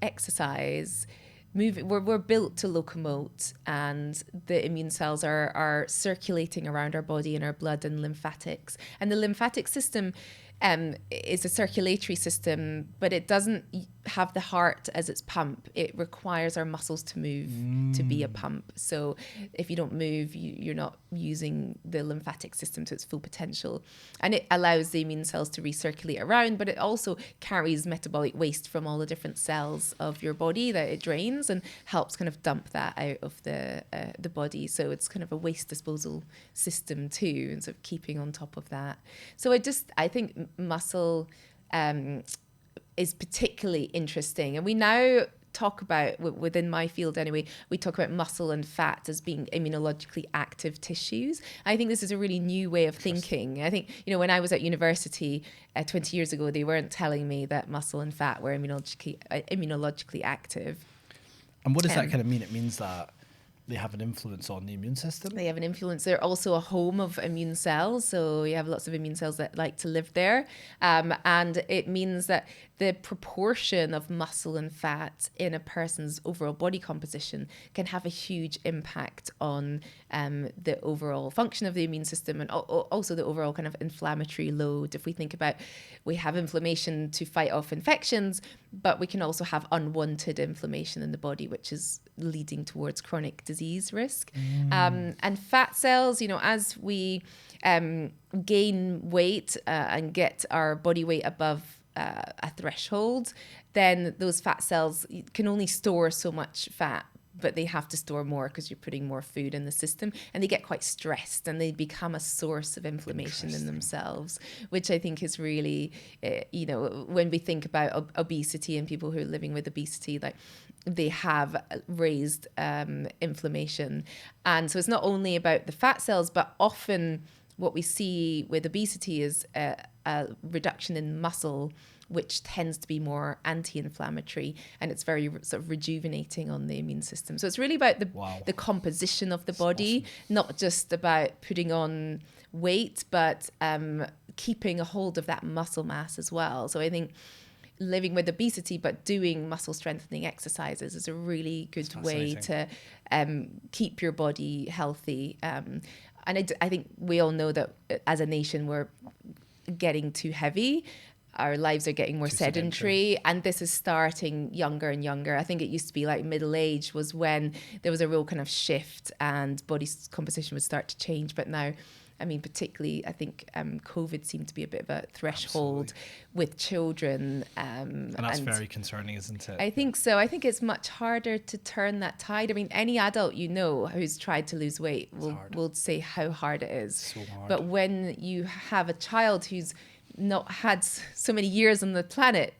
exercise, we're built to locomote, and the immune cells are circulating around our body in our blood and lymphatics, and the lymphatic system is a circulatory system, but it doesn't have the heart as its pump. It requires our muscles to move to be a pump. So if you don't move, you're not using the lymphatic system to its full potential. And it allows the immune cells to recirculate around, but it also carries metabolic waste from all the different cells of your body that it drains and helps kind of dump that out of the body. So it's kind of a waste disposal system too, and sort of keeping on top of that. So I think muscle is particularly interesting. And we now talk about, within my field anyway, we talk about muscle and fat as being immunologically active tissues. I think this is a really new way of thinking. I think, when I was at university 20 years ago, they weren't telling me that muscle and fat were immunologically active. And what does that kind of mean? It means that they have an influence on the immune system? They have an influence. They're also a home of immune cells. So you have lots of immune cells that like to live there. And it means that the proportion of muscle and fat in a person's overall body composition can have a huge impact on the overall function of the immune system, and also the overall kind of inflammatory load. If we think about, we have inflammation to fight off infections, but we can also have unwanted inflammation in the body, which is leading towards chronic disease risk. And fat cells, as we gain weight and get our body weight above a threshold, then those fat cells can only store so much fat, but they have to store more because you're putting more food in the system, and they get quite stressed and they become a source of inflammation in themselves, which I think is really, when we think about obesity and people who are living with obesity, like they have raised inflammation. And so it's not only about the fat cells, but often what we see with obesity is a reduction in muscle, which tends to be more anti-inflammatory, and it's very sort of rejuvenating on the immune system. So it's really about the composition of the body, not just about putting on weight, but keeping a hold of that muscle mass as well. So I think living with obesity but doing muscle strengthening exercises is a really good way to keep your body healthy. And I think we all know that as a nation we're getting too heavy. Our lives are getting more sedentary, and this is starting younger and younger. I think it used to be like middle age was when there was a real kind of shift and body composition would start to change. But now, I mean, particularly, I think COVID seemed to be a bit of a threshold with children. And that's very concerning, isn't it? I think so. I think it's much harder to turn that tide. I mean, any adult who's tried to lose weight will say how hard it is. So hard. But when you have a child who's not had so many years on the planet,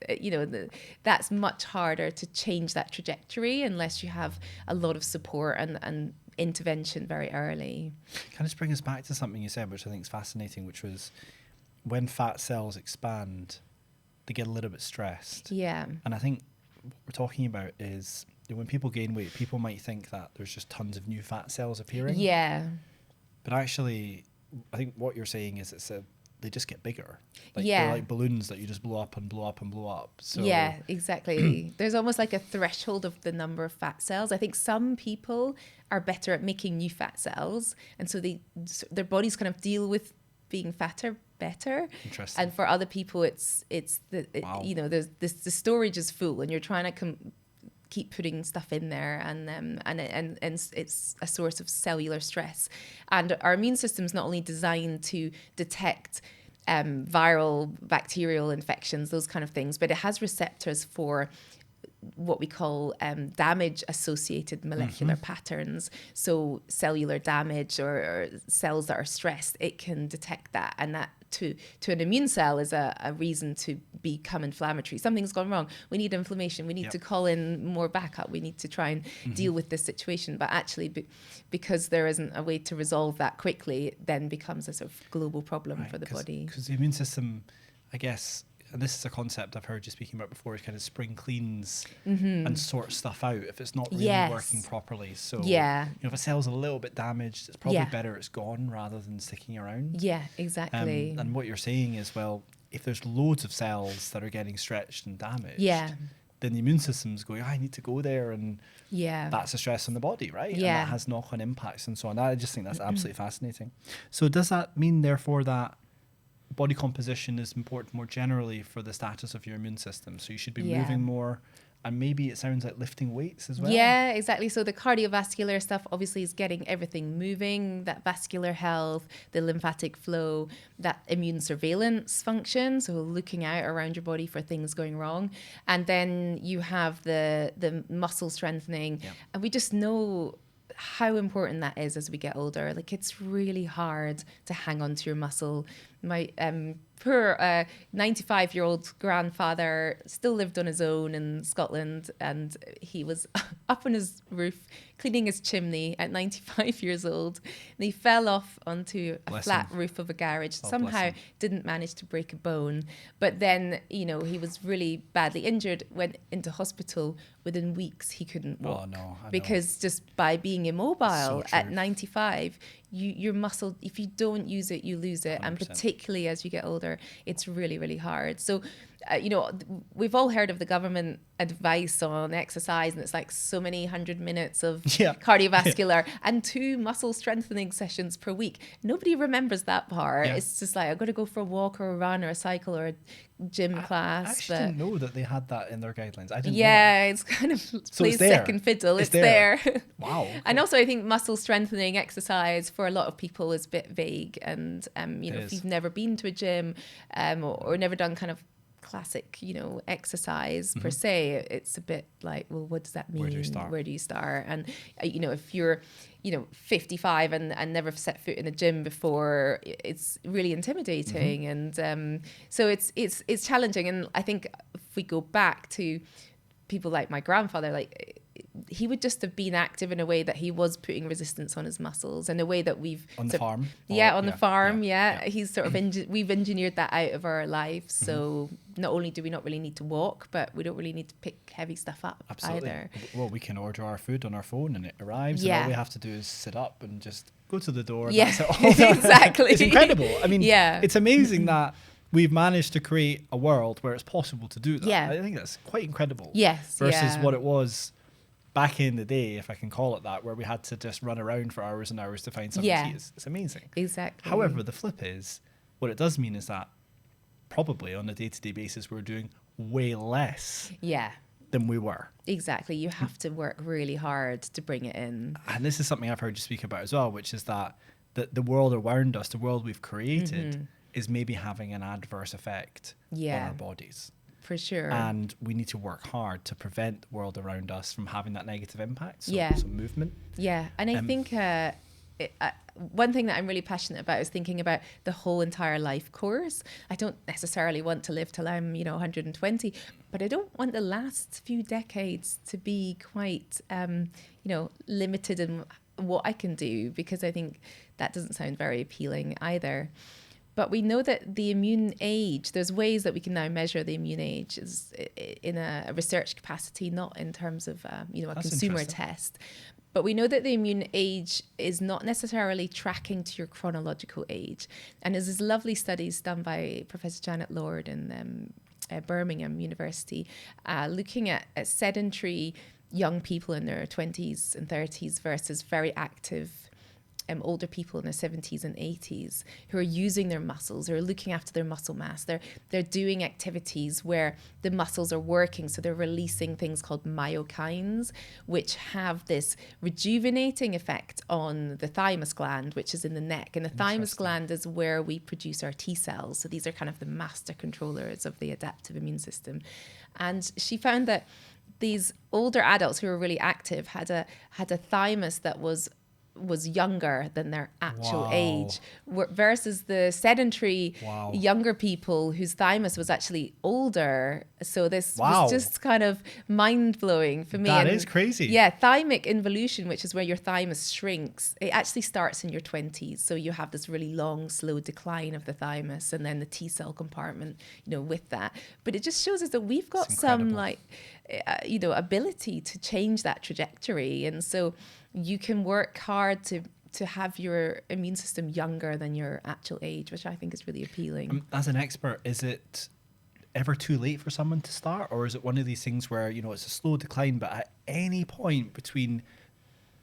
that's much harder to change that trajectory unless you have a lot of support and intervention very early. Can I just bring us back to something you said, which I think is fascinating, which was when fat cells expand, they get a little bit stressed. Yeah. And I think what we're talking about is when people gain weight, people might think that there's just tons of new fat cells appearing. Yeah. But actually, I think what you're saying is they just get bigger. Yeah. They're like balloons that you just blow up and blow up and blow up. So yeah, exactly. There's almost like a threshold of the number of fat cells. I think some people are better at making new fat cells, and so their bodies kind of deal with being fatter better. Interesting. And for other people, Wow. there's the storage is full, and you're trying to keep putting stuff in there, and it's a source of cellular stress. And our immune system is not only designed to detect viral, bacterial infections, those kind of things, but it has receptors for what we call damage associated molecular patterns. So cellular damage or cells that are stressed, it can detect that, and that to an immune cell is a reason to become inflammatory. Something's gone wrong. We need inflammation. We need to call in more backup. We need to try and deal with this situation. But actually, because there isn't a way to resolve that quickly, it then becomes a sort of global problem for the body. Because the immune system, I guess, and this is a concept I've heard you speaking about before, is kind of spring cleans and sort stuff out if it's not really working properly. So if a cell's a little bit damaged, it's probably better it's gone rather than sticking around. Yeah, exactly. And what you're saying is, well, if there's loads of cells that are getting stretched and damaged, then the immune system's going, I need to go there, and that's a stress on the body, right? And that has knock-on impacts and so on. I just think that's absolutely fascinating. So does that mean, therefore, that body composition is important more generally for the status of your immune system? So you should be moving more, and maybe it sounds like lifting weights as well. Yeah, exactly. So the cardiovascular stuff obviously is getting everything moving, that vascular health, the lymphatic flow, that immune surveillance function, so looking out around your body for things going wrong. And then you have the muscle strengthening, and we just know how important that is as we get older. Like, it's really hard to hang on to your muscle. My poor 95-year-old grandfather still lived on his own in Scotland, and he was up on his roof cleaning his chimney at 95 years old, and he fell off onto a flat roof of a garage. Somehow didn't manage to break a bone, but then he was really badly injured, went into hospital. Within weeks he couldn't walk. Because just by being immobile at 95, your muscle, if you don't use it, you lose it. 100%. And particularly as you get older, it's really, really hard. So, we've all heard of the government advice on exercise, and it's like so many 100 minutes of cardiovascular and 2 muscle strengthening sessions per week. Nobody remembers that part. It's just like, I've got to go for a walk or a run or a cycle or a gym class. I actually didn't know that they had that in their guidelines. I didn't know that. It's kind of plays second fiddle. It's there. Wow. Okay. And also I think muscle strengthening exercise for a lot of people is a bit vague, and if you've never been to a gym or never done kind of classic exercise per se, it's a bit like, well, what does that mean? Where do you start? And if you're 55 and never set foot in a gym before, it's really intimidating. And so it's challenging. And I think if we go back to people like my grandfather, like, he would just have been active in a way that he was putting resistance on his muscles, in a way that we've on the farm. The farm. He's sort of we've engineered that out of our lives. So not only do we not really need to walk, but we don't really need to pick heavy stuff up either. Well, we can order our food on our phone and it arrives, and all we have to do is sit up and just go to the door. That's it. Exactly. It's incredible. I mean, it's amazing that we've managed to create a world where it's possible to do that. I think that's quite incredible. Versus what it was back in the day, if I can call it that, where we had to just run around for hours and hours to find something to eat. It's amazing. Exactly. However, the flip is, what it does mean is that probably on a day-to-day basis, we're doing way less than we were. Exactly. You have to work really hard to bring it in. And this is something I've heard you speak about as well, which is that the world around us, the world we've created, is maybe having an adverse effect on our bodies. For sure. And we need to work hard to prevent the world around us from having that negative impact. So movement. Yeah. And I think one thing that I'm really passionate about is thinking about the whole entire life course. I don't necessarily want to live till I'm, 120, but I don't want the last few decades to be quite, limited in what I can do, because I think that doesn't sound very appealing either. But we know that the immune age, there's ways that we can now measure the immune age is in a research capacity, not in terms of, a That's consumer test. But we know that the immune age is not necessarily tracking to your chronological age. And there's this lovely studies done by Professor Janet Lord in Birmingham University, looking at sedentary young people in their 20s and 30s versus very active older people in their 70s and 80s who are using their muscles, who are looking after their muscle mass. They're doing activities where the muscles are working, so they're releasing things called myokines, which have this rejuvenating effect on the thymus gland, which is in the neck. And the thymus gland is where we produce our T cells. So these are kind of the master controllers of the adaptive immune system. And she found that these older adults who were really active had a thymus that was younger than their actual age, versus the sedentary younger people whose thymus was actually older. So this was just kind of mind-blowing for me. That is crazy. Yeah, thymic involution, which is where your thymus shrinks, it actually starts in your 20s. So you have this really long, slow decline of the thymus, and then the T cell compartment, with that. But it just shows us that we've got some ability to change that trajectory. And so you can work hard to have your immune system younger than your actual age, which I think is really appealing. As an expert, is it ever too late for someone to start? Or is it one of these things where, it's a slow decline, but at any point between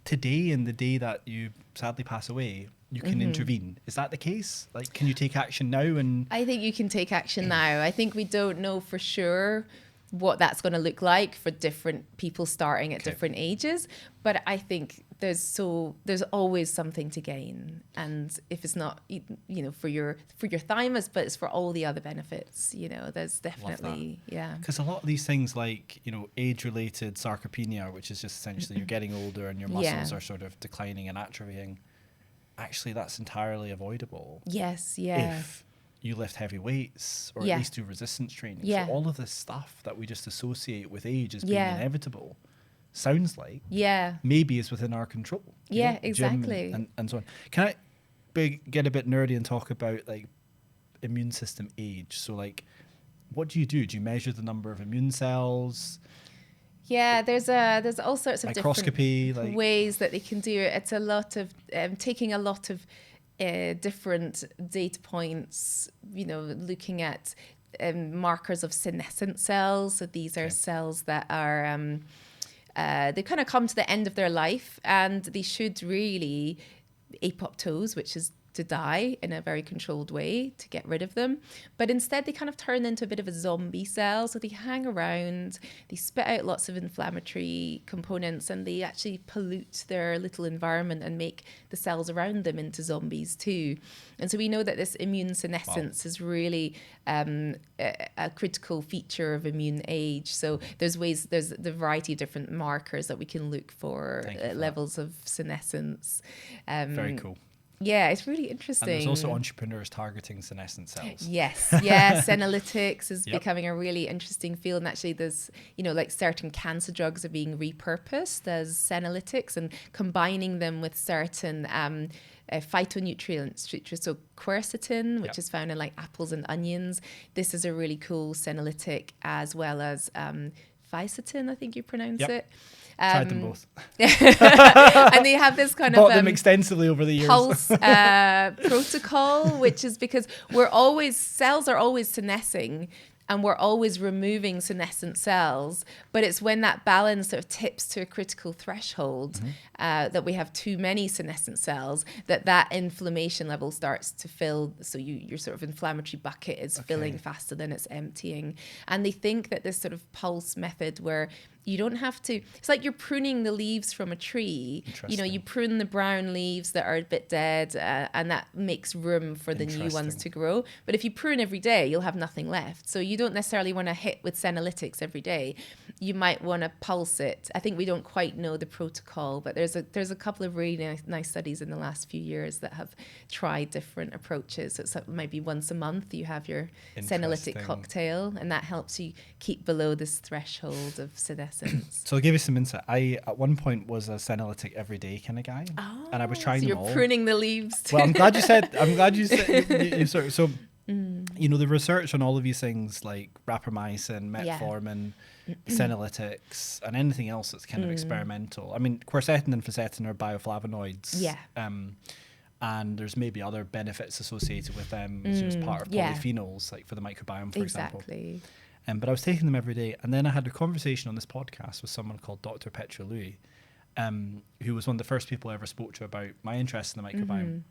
today and the day that you sadly pass away, you can intervene? Is that the case? Like, can you take action now? And I think you can take action now. I think we don't know for sure what that's going to look like for different people starting at different ages, but I think there's always something to gain. And if it's not for your thymus, but it's for all the other benefits, there's definitely because a lot of these things like age-related sarcopenia, which is just essentially you're getting older and your muscles are sort of declining and atrophying, actually that's entirely avoidable. Yes, if you lift heavy weights, or at least do resistance training. So all of this stuff that we just associate with age as being inevitable sounds like maybe is within our control. Exactly. And so on. Can I get a bit nerdy and talk about like immune system age? So like, what do? Do you measure the number of immune cells? Yeah, there's all sorts of different ways that they can do it. It's a lot of taking a lot of different data points, looking at markers of senescent cells. So these are cells that are, they kind of come to the end of their life, and they should really apoptose, which is to die in a very controlled way to get rid of them. But instead they kind of turn into a bit of a zombie cell. So they hang around, they spit out lots of inflammatory components, and they actually pollute their little environment and make the cells around them into zombies too. And so we know that this immune senescence is really a critical feature of immune age. So there's the variety of different markers that we can look for levels of senescence. Very cool. Yeah, it's really interesting. And there's also entrepreneurs targeting senescent cells. Yes, senolytics is becoming a really interesting field. And actually there's, like certain cancer drugs are being repurposed as senolytics and combining them with certain phytonutrients. So quercetin, which is found in like apples and onions. This is a really cool senolytic, as well as fisetin, I think you pronounce it. Tried them both. And they have this kind Bought them extensively over the years. Pulse protocol, which is because cells are always senescing, and we're always removing senescent cells. But it's when that balance sort of tips to a critical threshold that we have too many senescent cells, that inflammation level starts to fill. So your sort of inflammatory bucket is filling faster than it's emptying. And they think that this sort of pulse method, where You don't have to. It's like you're pruning the leaves from a tree. You know, you prune the brown leaves that are a bit dead, and that makes room for the new ones to grow. But if you prune every day, you'll have nothing left. So you don't necessarily want to hit with senolytics every day. You might want to pulse it. I think we don't quite know the protocol, but there's a couple of really nice studies in the last few years that have tried different approaches. So it might be once a month you have your senolytic cocktail, and that helps you keep below this threshold of senescence. So I'll give you some insight. I at one point was a senolytic everyday kind of guy, and I was trying them all. You're pruning the leaves. Well, I'm glad you said. So you know, the research on all of these things like rapamycin, metformin, senolytics, and anything else that's kind of experimental. I mean, quercetin and fisetin are bioflavonoids. Yeah. And there's maybe other benefits associated with them as part of polyphenols, like for the microbiome, for example. But I was taking them every day. And then I had a conversation on this podcast with someone called Dr. Petra Louis, who was one of the first people I ever spoke to about my interest in the microbiome.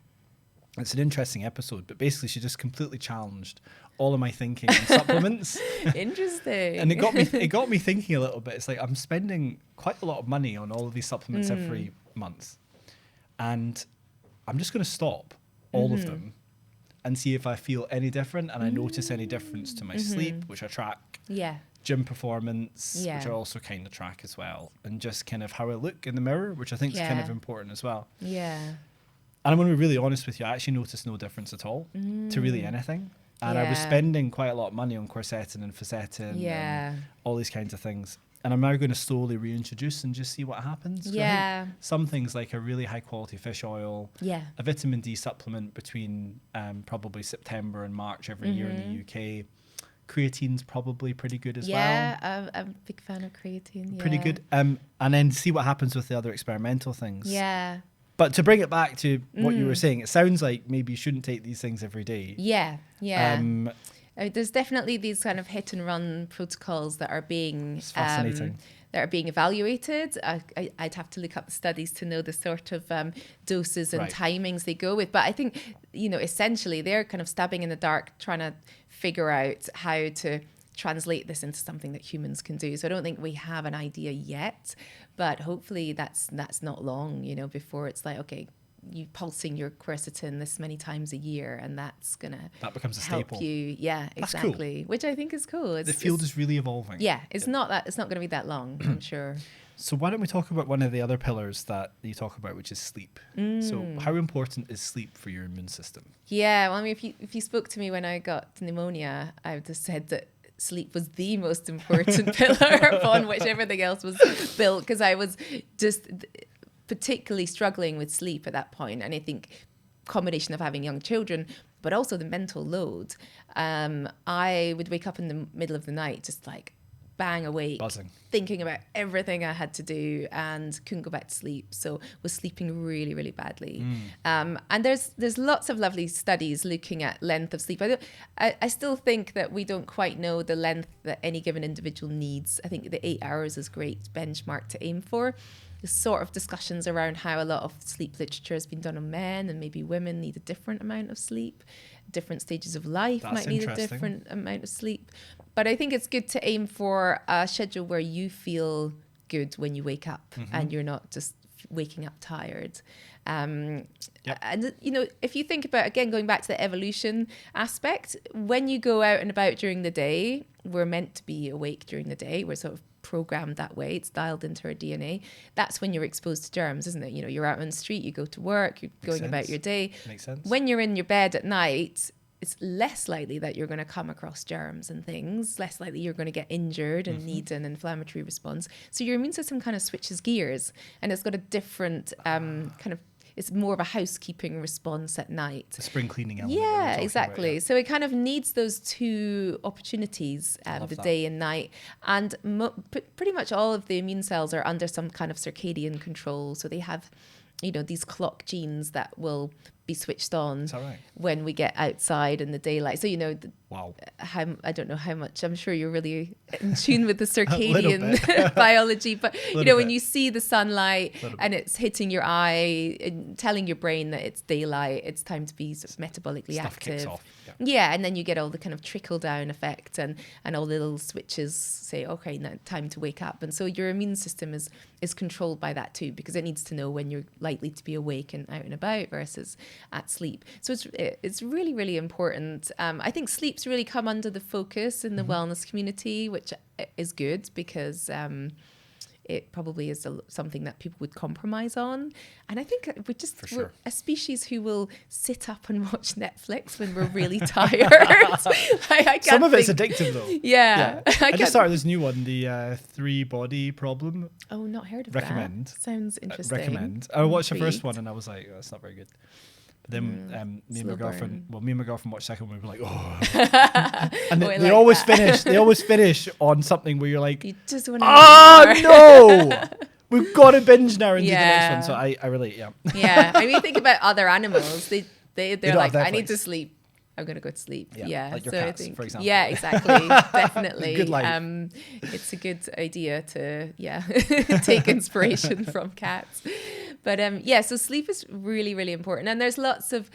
It's an interesting episode, but basically she just completely challenged all of my thinking on supplements. Interesting. And it got me thinking a little bit. It's like I'm spending quite a lot of money on all of these supplements every month. And I'm just going to stop all of them and see if I feel any different and I notice any difference to my sleep, which I track. Yeah. Gym performance, which I also kind of track as well. And just kind of how I look in the mirror, which I think is kind of important as well. Yeah. And I'm going to be really honest with you, I actually noticed no difference at all to really anything. And I was spending quite a lot of money on quercetin and fisetin and all these kinds of things. And I'm now going to slowly reintroduce and just see what happens. Yeah. Some things like a really high quality fish oil, a vitamin D supplement between probably September and March every year in the UK. Creatine's probably pretty good as well. Yeah, I'm a big fan of creatine. Pretty good. And then see what happens with the other experimental things. Yeah. But to bring it back to what you were saying, it sounds like maybe you shouldn't take these things every day. Yeah, yeah. There's definitely these kind of hit and run protocols that are being fascinating. That are being evaluated. I'd have to look up the studies to know the sort of doses and timings they go with. But I think, you know, essentially they're kind of stabbing in the dark, trying to figure out how to translate this into something that humans can do. So I don't think we have an idea yet, but hopefully that's not long, you know, before it's like, okay, you pulsing your quercetin this many times a year, and that becomes a help staple. You. Yeah, that's exactly. Cool. Which I think is cool. The field is really evolving. Yeah, it's not going to be that long, I'm sure. So why don't we talk about one of the other pillars that you talk about, which is sleep. So how important is sleep for your immune system? Yeah, well, I mean, if you spoke to me when I got pneumonia, I would have said that sleep was the most important pillar upon which everything else was built, because I was just particularly struggling with sleep at that point. And I think combination of having young children, but also the mental load. I would wake up in the middle of the night, just like bang awake, buzzing, thinking about everything I had to do, and couldn't go back to sleep. So was sleeping really, really badly. And there's lots of lovely studies looking at length of sleep. I still think that we don't quite know the length that any given individual needs. I think the 8 hours is a great benchmark to aim for. There's sort of discussions around how a lot of sleep literature has been done on men, and maybe women need a different amount of sleep. Different stages of life might need a different amount of sleep. But I think it's good to aim for a schedule where you feel good when you wake up and you're not just waking up tired. And, you know, if you think about, again, going back to the evolution aspect, when you go out and about during the day, we're meant to be awake during the day. We're sort of programmed that way. It's dialed into our DNA. That's when you're exposed to germs, isn't it? You know, you're out on the street, you go to work, you're going about your day. Makes sense. When you're in your bed at night, it's less likely that you're going to come across germs and things, less likely you're going to get injured and need an inflammatory response. So your immune system kind of switches gears, and it's got a different kind of, it's more of a housekeeping response at night. The spring cleaning element. Yeah, exactly. So it kind of needs those two opportunities, the day and night. And pretty much all of the immune cells are under some kind of circadian control. So they have, you know, these clock genes that will be switched on when we get outside in the daylight. So, you know, I don't know how much, I'm sure you're really in tune with the circadian biology, but you know, when you see the sunlight and it's hitting your eye and telling your brain that it's daylight, it's time to be sort of metabolically active. Kicks off. Yeah. Yeah, and then you get all the kind of trickle down effect, and all the little switches say, okay, now time to wake up. And so your immune system is controlled by that too, because it needs to know when you're likely to be awake and out and about versus at sleep. So it's really, really important. I think sleep's really come under the focus in the wellness community, which is good, because it probably is something that people would compromise on. And I think we're a species who will sit up and watch Netflix when we're really tired. Some of it's addictive though. Yeah. I just started this new one, the 3-body problem. Oh, not heard of Recommend. that. Sounds interesting. Recommend. I watched the first one and I was like, oh, that's not very good. But then me and my girlfriend watched the second one. We were like, oh. And they always finish. They always finish on something where you're like, you just want to no, we've got to binge now and do the next one. So I relate. Yeah. I mean, think about other animals. They're like, I need to sleep. I'm going to go to sleep. Yeah. Like your cats, for example. Yeah, exactly. Definitely. Good life. It's a good idea to, take inspiration from cats. But so sleep is really, really important. And there's lots of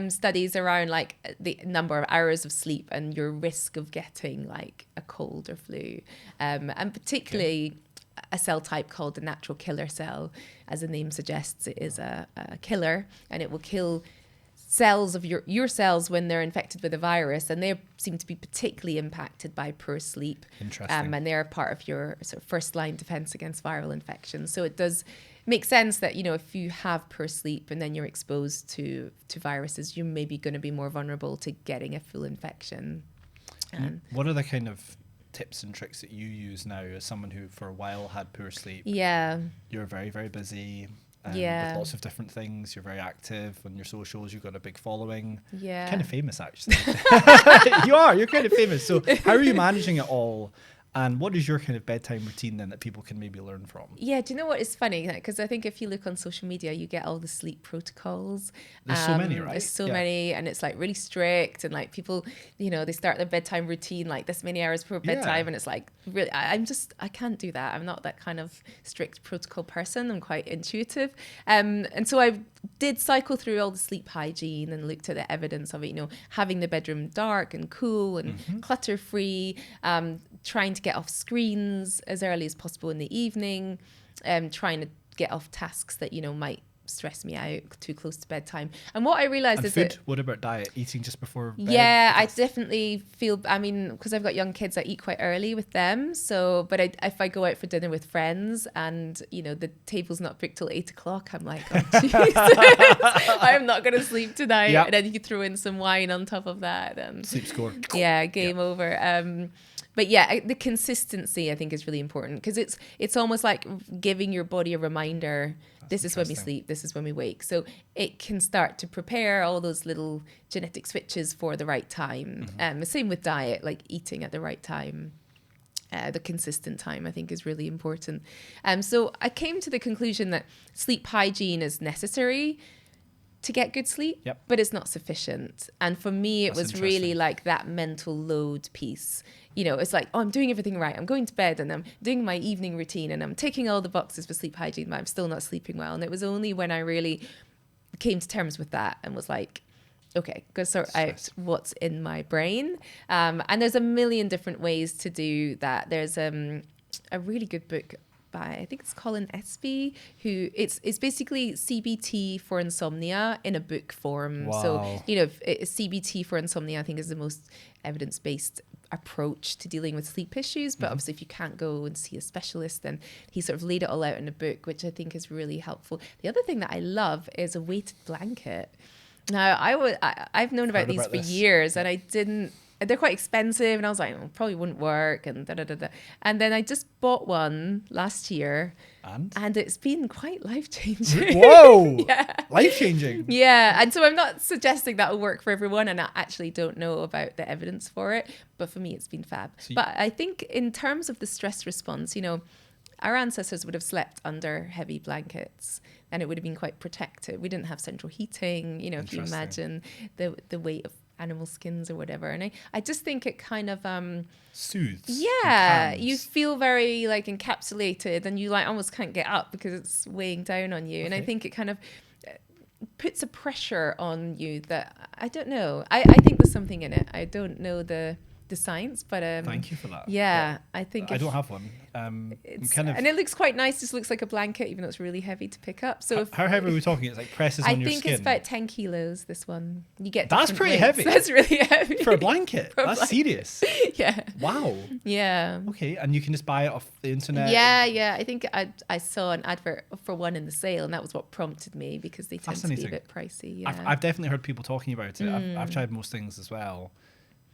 studies around like the number of hours of sleep and your risk of getting like a cold or flu. And particularly a cell type called the natural killer cell. As the name suggests, it is a killer, and it will kill cells of your cells when they're infected with a virus, and they seem to be particularly impacted by poor sleep. Interesting. And they're part of your sort of first line defense against viral infections. So it does make sense that, if you have poor sleep and then you're exposed to viruses, you're maybe going to be more vulnerable to getting a full infection. What are the kind of tips and tricks that you use now as someone who for a while had poor sleep? Yeah. You're very, very busy. With lots of different things. You're very active on your socials. You've got a big following. Yeah. Kind of famous, actually. You're kind of famous. So how are you managing it all? And what is your kind of bedtime routine then that people can maybe learn from? Yeah, do you know what is funny? Because I think if you look on social media, you get all the sleep protocols. There's so many, right? There's so many, and it's like really strict, and like people, they start their bedtime routine like this many hours before bedtime, and it's like really, I can't do that. I'm not that kind of strict protocol person. I'm quite intuitive, and so I did cycle through all the sleep hygiene and looked at the evidence of it. Having the bedroom dark and cool and clutter free. Trying to get off screens as early as possible in the evening, trying to get off tasks that, might stress me out too close to bedtime. And what I realized is food, that... What about diet? Eating just before bed? Yeah, I definitely feel... I mean, because I've got young kids, I eat quite early with them. So, but if I go out for dinner with friends and, the table's not booked till 8 o'clock, I'm like, oh, Jesus, I'm not going to sleep tonight. Yep. And then you throw in some wine on top of that. And sleep score. Yeah, game over. But yeah, the consistency I think is really important, because it's almost like giving your body a reminder. This is when we sleep, this is when we wake. So it can start to prepare all those little genetic switches for the right time. The same with diet, like eating at the right time. The consistent time, I think, is really important. So I came to the conclusion that sleep hygiene is necessary to get good sleep, but it's not sufficient. And for me, it was really like that mental load piece. It's like, oh, I'm doing everything right. I'm going to bed and I'm doing my evening routine and I'm ticking all the boxes for sleep hygiene, but I'm still not sleeping well. And it was only when I really came to terms with that and was like, okay, go sort out what's in my brain. And there's a million different ways to do that. There's a really good book by, I think it's Colin Espy, who it's basically CBT for insomnia in a book form. Wow. So, CBT for insomnia, I think, is the most evidence-based approach to dealing with sleep issues. But obviously, if you can't go and see a specialist, then he sort of laid it all out in a book, which I think is really helpful. The other thing that I love is a weighted blanket. Now, I've known about these for years, and I didn't. They're quite expensive, and I was like, oh, probably wouldn't work, and da-da-da-da. And then I just bought one last year, and it's been quite life-changing. Whoa! Yeah. Life-changing? Yeah, and so I'm not suggesting that will work for everyone, and I actually don't know about the evidence for it, but for me, it's been fab. But I think in terms of the stress response, our ancestors would have slept under heavy blankets, and it would have been quite protected. We didn't have central heating, if you imagine the weight of animal skins or whatever. And I just think it kind of soothes. Yeah, you feel very like encapsulated, and you like almost can't get up because it's weighing down on you. And I think it kind of puts a pressure on you that I don't know. I think there's something in it. I don't know the science, but Thank you for that. yeah, I think I don't have one. it's kind of, and it looks quite nice. Just looks like a blanket, even though it's really heavy to pick up. So how heavy are we talking? It's like presses I on your think skin. it's about 10 kilos. This one, you get That's different pretty weights. heavy. That's really heavy for a blanket. For a That's blanket. serious. Yeah, Wow. yeah. Okay, and you can just buy it off the internet. Yeah. I think I saw an advert for one in the sale, and that was what prompted me, because they tend to be a Fascinating. bit pricey. Yeah. I've definitely heard people talking about it. I've tried most things as well.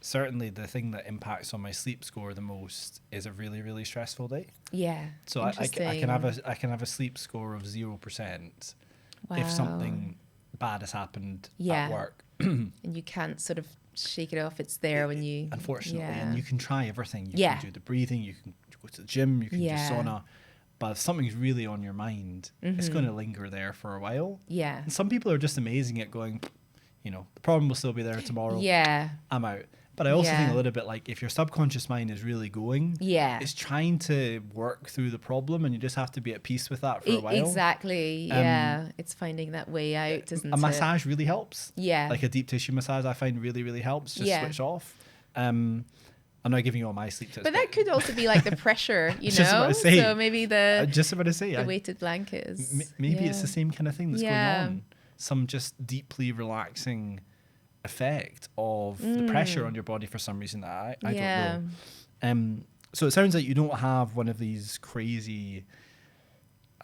Certainly, the thing that impacts on my sleep score the most is a really, really stressful day. Yeah. So I can have a sleep score of 0% if something bad has happened at work. And you can't sort of shake it off. It's there when you. Unfortunately, Yeah. and you can try everything. You Yeah. can do the breathing. You can go to the gym. You can do Yeah. sauna. But if something's really on your mind, it's going to linger there for a while. Yeah. And some people are just amazing at going, you know, the problem will still be there tomorrow. Yeah. I'm out. But I also think Yeah. a little bit like if your subconscious mind is really going, Yeah. it's trying to work through the problem, and you just have to be at peace with that for a while. Exactly. Yeah. It's finding that way out, isn't it? A massage really helps. Yeah. Like a deep tissue massage, I find really, really helps. Just Yeah. switch off. I'm not giving you all my sleep tips. But that could also be like the pressure, you Just about know? to say. So maybe the just about to say, weighted blanket is. maybe it's the same kind of thing that's going Yeah. on. Some just deeply relaxing effect of the pressure on your body for some reason that I don't know. So it sounds like you don't have one of these crazy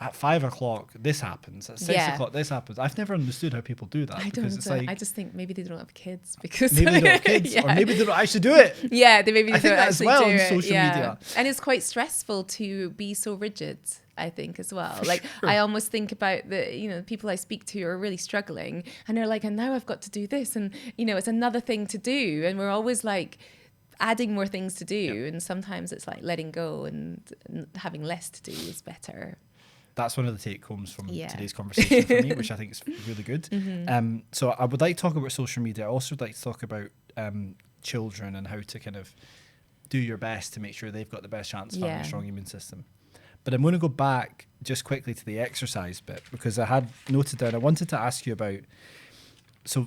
at 5 o'clock this happens, at 6 o'clock this happens. I've never understood how people do that. I because don't. it's like I just think maybe they don't have kids, because maybe they don't have kids, or maybe they don't actually do it. Yeah, they maybe I think don't that as actually well do on it. social media. And it's quite stressful to be so rigid, I think, as well. For like sure. I almost think about the people I speak to who are really struggling, and they're like, and now I've got to do this, and it's another thing to do, and we're always like adding more things to do, and sometimes it's like letting go and having less to do is better. That's one of the take homes from today's conversation for me, which I think is really good. So I would like to talk about social media. I also would like to talk about children and how to kind of do your best to make sure they've got the best chance of having a strong immune system. But I'm going to go back just quickly to the exercise bit, because I had noted down, I wanted to ask you about, so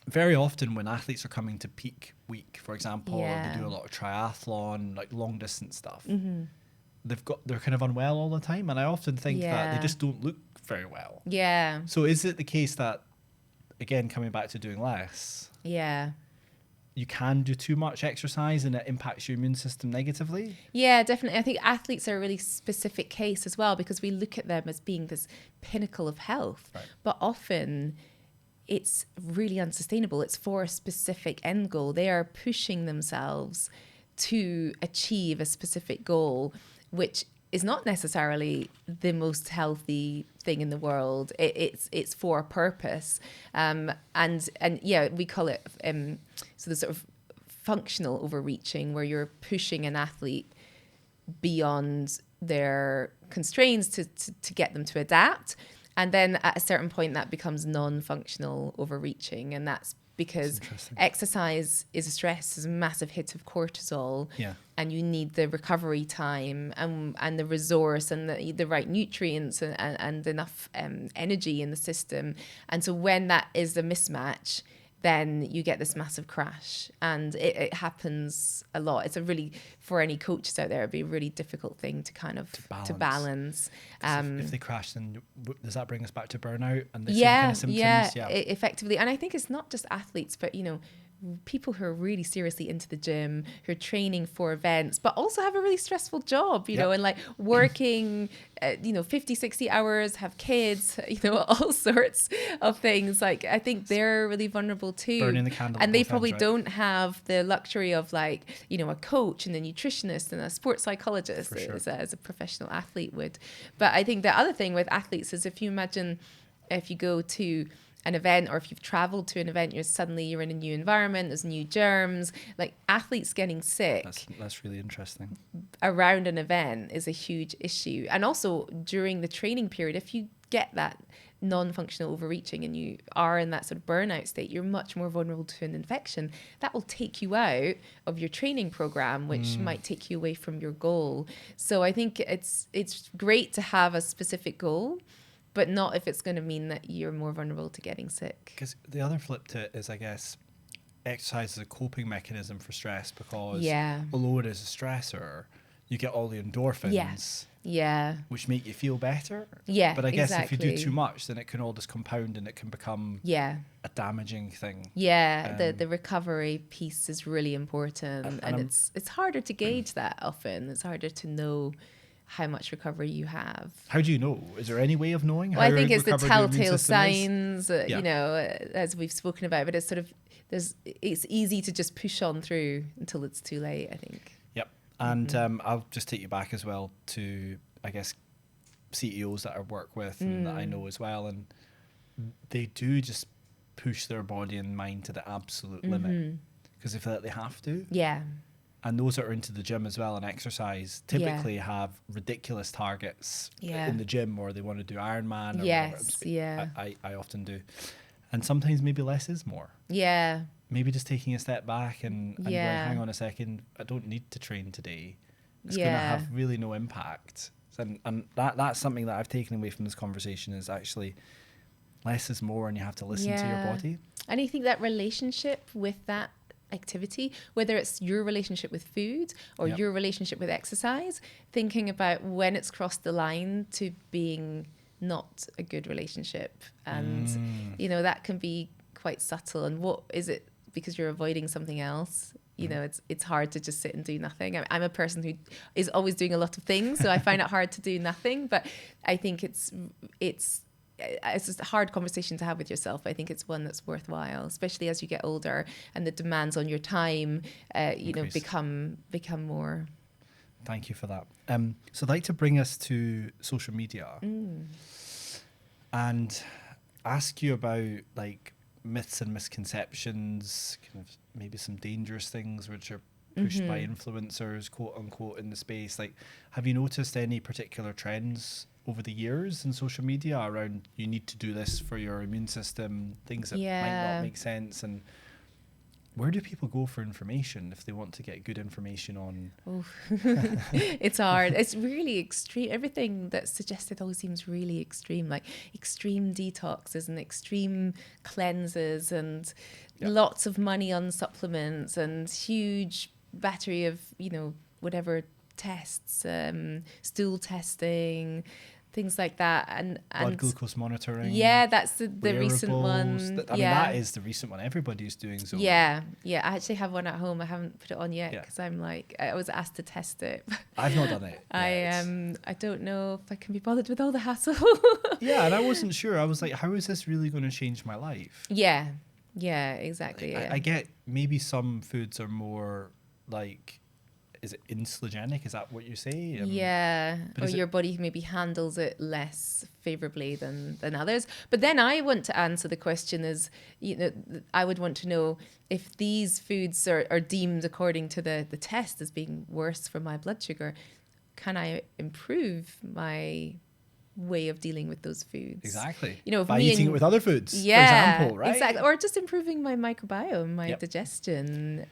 very often when athletes are coming to peak week, for example, or they do a lot of triathlon, like long distance stuff, they're kind of unwell all the time, and I often think that they just don't look very well. Yeah. So is it the case that, again, coming back to doing less, you can do too much exercise and it impacts your immune system negatively? Yeah, definitely. I think athletes are a really specific case as well, because we look at them as being this pinnacle of health, but often it's really unsustainable. It's for a specific end goal. They are pushing themselves to achieve a specific goal, which is not necessarily the most healthy thing in the world. It's for a purpose, and we call it so the sort of functional overreaching, where you're pushing an athlete beyond their constraints to get them to adapt, and then at a certain point that becomes non-functional overreaching, and that's because exercise is a stress, is a massive hit of cortisol, and you need the recovery time and the resource and the right nutrients and enough energy in the system. And so when that is a mismatch, then you get this massive crash, and it happens a lot. It's a really, for any coaches out there, it'd be a really difficult thing to kind of to balance. If they crash, then does that bring us back to burnout and the same kind of symptoms? Effectively. And I think it's not just athletes, but people who are really seriously into the gym, who are training for events, but also have a really stressful job, you know, and like working, 50, 60 hours, have kids, all sorts of things. Like, I think they're really vulnerable too. Burning the candle. And they probably don't have the luxury of a coach and a nutritionist and a sports psychologist as a professional athlete would. But I think the other thing with athletes is, if you imagine, if you go to an event, or if you've traveled to an event, you're in a new environment, there's new germs, like athletes getting sick. That's really interesting. Around an event is a huge issue. And also during the training period, if you get that non-functional overreaching and you are in that sort of burnout state, you're much more vulnerable to an infection. That will take you out of your training program, which might take you away from your goal. So I think it's great to have a specific goal, but not if it's going to mean that you're more vulnerable to getting sick. Because the other flip to it is, I guess, exercise is a coping mechanism for stress, because although it is a stressor, you get all the endorphins, which make you feel better. Yeah, but I guess if you do too much, then it can all just compound and it can become a damaging thing. The recovery piece is really important, and it's harder to gauge that often. It's harder to know how much recovery you have. How do you know? Is there any way of knowing? Well, I think it's the telltale signs, you know, as we've spoken about, but it's sort of, it's easy to just push on through until it's too late, I think. Yep. And I'll just take you back as well to, I guess, CEOs that I work with and that I know as well. And they do just push their body and mind to the absolute limit, because they feel like they have to. Yeah. And those that are into the gym as well and exercise typically have ridiculous targets in the gym, or they want to do Ironman or whatever. I often do. And sometimes maybe less is more. Yeah. Maybe just taking a step back and going, hang on a second, I don't need to train today. It's going to have really no impact. And that's something that I've taken away from this conversation, is actually less is more, and you have to listen to your body. And I think that relationship with that activity, whether it's your relationship with food or your relationship with exercise, thinking about when it's crossed the line to being not a good relationship. And, you know, that can be quite subtle. And what is it because you're avoiding something else? You know, it's hard to just sit and do nothing. I'm a person who is always doing a lot of things, so I find it hard to do nothing. But I think it's just a hard conversation to have with yourself. I think it's one that's worthwhile, especially as you get older and the demands on your time, you know, become more. Thank you for that. So I'd like to bring us to social media and ask you about like myths and misconceptions, kind of maybe some dangerous things which are pushed by influencers, quote unquote, in the space. Like, have you noticed any particular trends over the years in social media around you need to do this for your immune system, things that might not make sense? And where do people go for information if they want to get good information on? It's hard. It's really extreme. Everything that's suggested always seems really extreme, like extreme detoxes and extreme cleanses and lots of money on supplements and huge battery of, you know, whatever tests, stool testing, things like that, and blood glucose monitoring. Yeah, that's the recent one. I mean, that is the recent one. Everybody's doing so. Yeah. I actually have one at home. I haven't put it on yet because I'm like, I was asked to test it. I've not done it. I don't know if I can be bothered with all the hassle. And I wasn't sure. I was like, how is this really going to change my life? Yeah, exactly. I get maybe some foods are more like, is it insulinogenic? Is that what you say? Or your body maybe handles it less favorably than others. But then I want to answer the question is, you know, I would want to know if these foods are deemed according to the test as being worse for my blood sugar, can I improve my way of dealing with those foods? Exactly. You know, by eating it with other foods, for example, right? Exactly. Or just improving my microbiome, my digestion,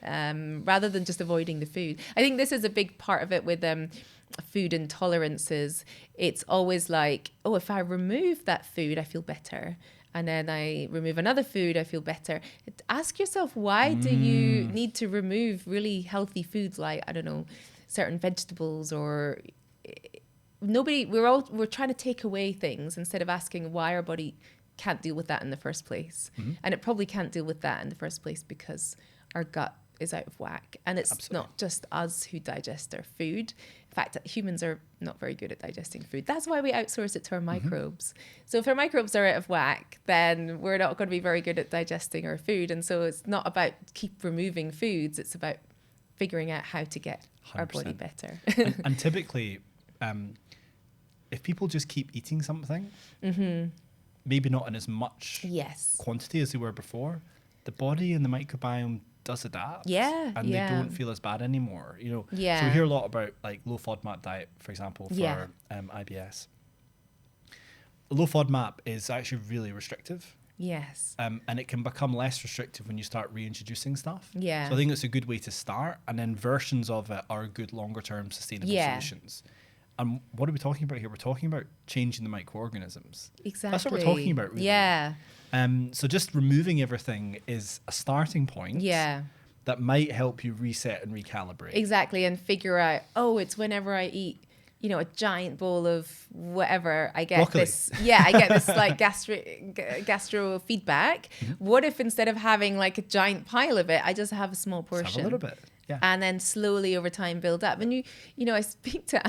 rather than just avoiding the food. I think this is a big part of it with food intolerances. It's always like, oh, if I remove that food, I feel better. And then I remove another food, I feel better. Ask yourself, why do you need to remove really healthy foods like, I don't know, certain vegetables or... we're trying to take away things instead of asking why our body can't deal with that in the first place. And it probably can't deal with that in the first place because our gut is out of whack. And it's not just us who digest our food. In fact, humans are not very good at digesting food. That's why we outsource it to our microbes. So if our microbes are out of whack, then we're not going to be very good at digesting our food. And so it's not about keep removing foods. It's about figuring out how to get 100%. Our body better. and typically... if people just keep eating something, maybe not in as much quantity as they were before, the body and the microbiome does adapt. And they don't feel as bad anymore. You know, so we hear a lot about like low FODMAP diet, for example, for IBS. A low FODMAP is actually really restrictive. And it can become less restrictive when you start reintroducing stuff. So I think it's a good way to start, and then versions of it are good longer term sustainable solutions. And what are we talking about here? We're talking about changing the microorganisms. Exactly. That's what we're talking about, really. Yeah. So just removing everything is a starting point. Yeah. That might help you reset and recalibrate. Exactly, and figure out, oh, it's whenever I eat, a giant bowl of whatever, I get broccoli. I get this like gastro feedback. Mm-hmm. What if instead of having like a giant pile of it, I just have a small portion? Just have a little bit. Yeah. And then slowly over time build up. And I speak to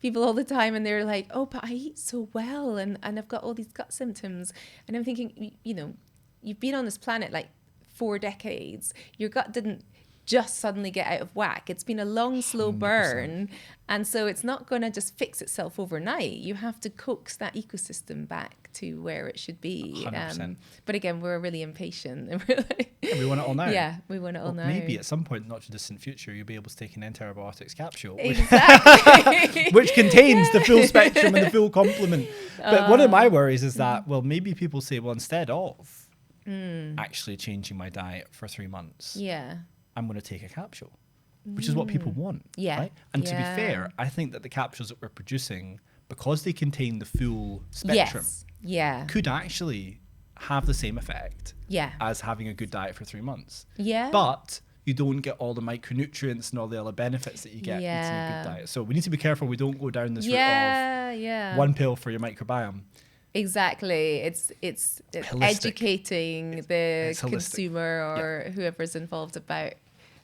people all the time and they're like, oh, but I eat so well and I've got all these gut symptoms. And I'm thinking, you've been on this planet like 4 decades. Your gut didn't just suddenly get out of whack. It's been a long, slow 100%. burn. And so it's not going to just fix itself overnight. You have to coax that ecosystem back to where it should be. 100%. But again, we're really impatient. And we're like, yeah, we want it all now. Yeah, we want it all now. Maybe at some point, not too distant future, you'll be able to take an antibiotics capsule. Exactly. which contains the full spectrum and the full complement. But one of my worries is that, well, maybe people say, well, instead of actually changing my diet for 3 months, I'm going to take a capsule, which is what people want. Yeah. Right? And to be fair, I think that the capsules that we're producing, because they contain the full spectrum, could actually have the same effect as having a good diet for 3 months. Yeah. But you don't get all the micronutrients and all the other benefits that you get eating a good diet. So we need to be careful we don't go down this route of one pill for your microbiome. Exactly. It's educating the consumer or whoever's involved about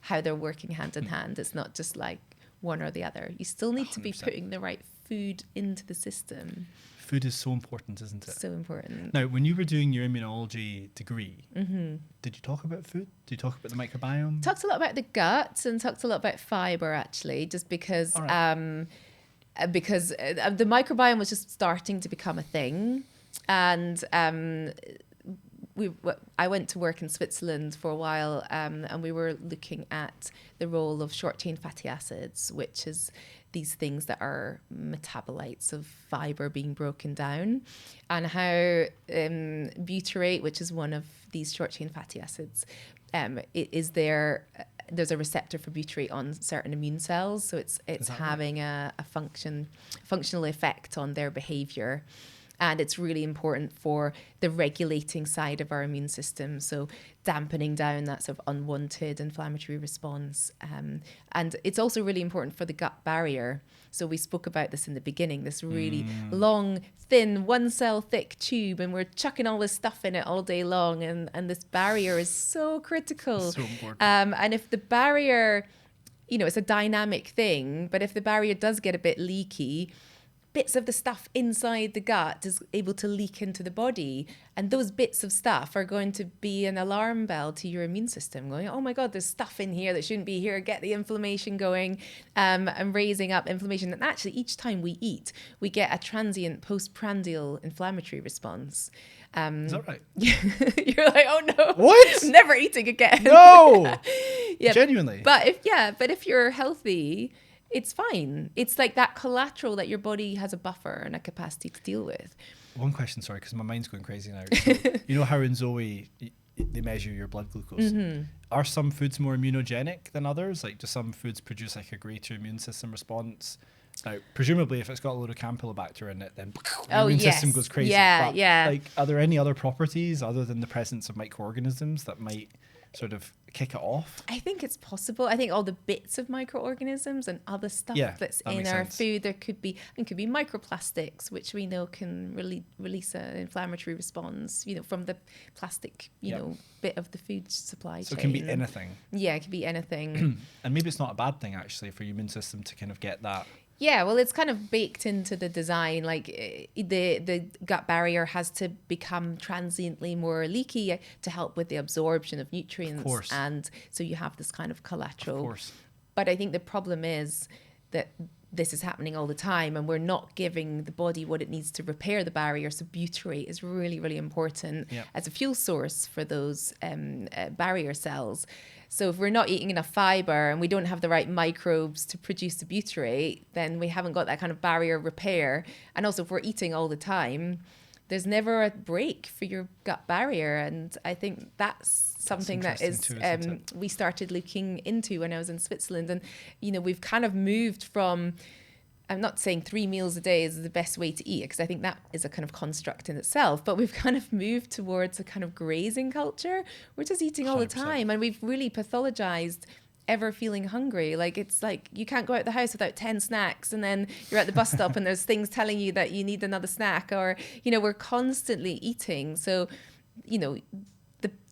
how they're working hand in hand. It's not just like one or the other. You still need 100%. To be putting the right food into the system. Food is so important, isn't it? So important. Now, when you were doing your immunology degree, did you talk about food? Did you talk about the microbiome? Talked a lot about the gut and talked a lot about fiber, actually, just because the microbiome was just starting to become a thing. And I went to work in Switzerland for a while, and we were looking at the role of short-chain fatty acids, which is these things that are metabolites of fiber being broken down, and how butyrate, which is one of these short-chain fatty acids, there's a receptor for butyrate on certain immune cells, so it's having a functional effect on their behavior. And it's really important for the regulating side of our immune system, so dampening down that sort of unwanted inflammatory response. And it's also really important for the gut barrier. So we spoke about this in the beginning, this really long, thin, 1-cell thick tube, and we're chucking all this stuff in it all day long. And this barrier is so critical. So important. And if the barrier, it's a dynamic thing, but if the barrier does get a bit leaky, bits of the stuff inside the gut is able to leak into the body. And those bits of stuff are going to be an alarm bell to your immune system going, oh my God, there's stuff in here that shouldn't be here. Get the inflammation going, and raising up inflammation. And actually, each time we eat, we get a transient postprandial inflammatory response. Is that right? You're like, oh no. What? Never eating again. No. Genuinely. But if you're healthy, it's fine. It's like that collateral that your body has a buffer and a capacity to deal with. One question, sorry, because my mind's going crazy now. So, you know how in Zoe they measure your blood glucose? Are some foods more immunogenic than others? Like, do some foods produce like a greater immune system response? Now, presumably, if it's got a load of Campylobacter in it, then your immune system goes crazy. But, like, are there any other properties other than the presence of microorganisms that might sort of kick it off? I think it's possible. I think all the bits of microorganisms and other stuff that's in our food, there could be microplastics, which we know can really release an inflammatory response, from the plastic, bit of the food supply chain. So it can be anything. Yeah, it can be anything. And maybe it's not a bad thing actually for your immune system to kind of get that. Yeah, well, it's kind of baked into the design. Like the gut barrier has to become transiently more leaky to help with the absorption of nutrients. Of course. And so you have this kind of collateral. Of course. But I think the problem is that this is happening all the time and we're not giving the body what it needs to repair the barrier. So butyrate is really, really important as a fuel source for those barrier cells. So if we're not eating enough fiber and we don't have the right microbes to produce the butyrate, then we haven't got that kind of barrier repair. And also if we're eating all the time, there's never a break for your gut barrier. And I think that's something that is we started looking into when I was in Switzerland. And, we've kind of moved from I'm not saying 3 meals a day is the best way to eat, because I think that is a kind of construct in itself. But we've kind of moved towards a kind of grazing culture. We're just eating all the 100%. time, and we've really pathologized ever feeling hungry. Like, it's like you can't go out the house without 10 snacks, and then you're at the bus stop and there's things telling you that you need another snack, or, you know, we're constantly eating. So, you know,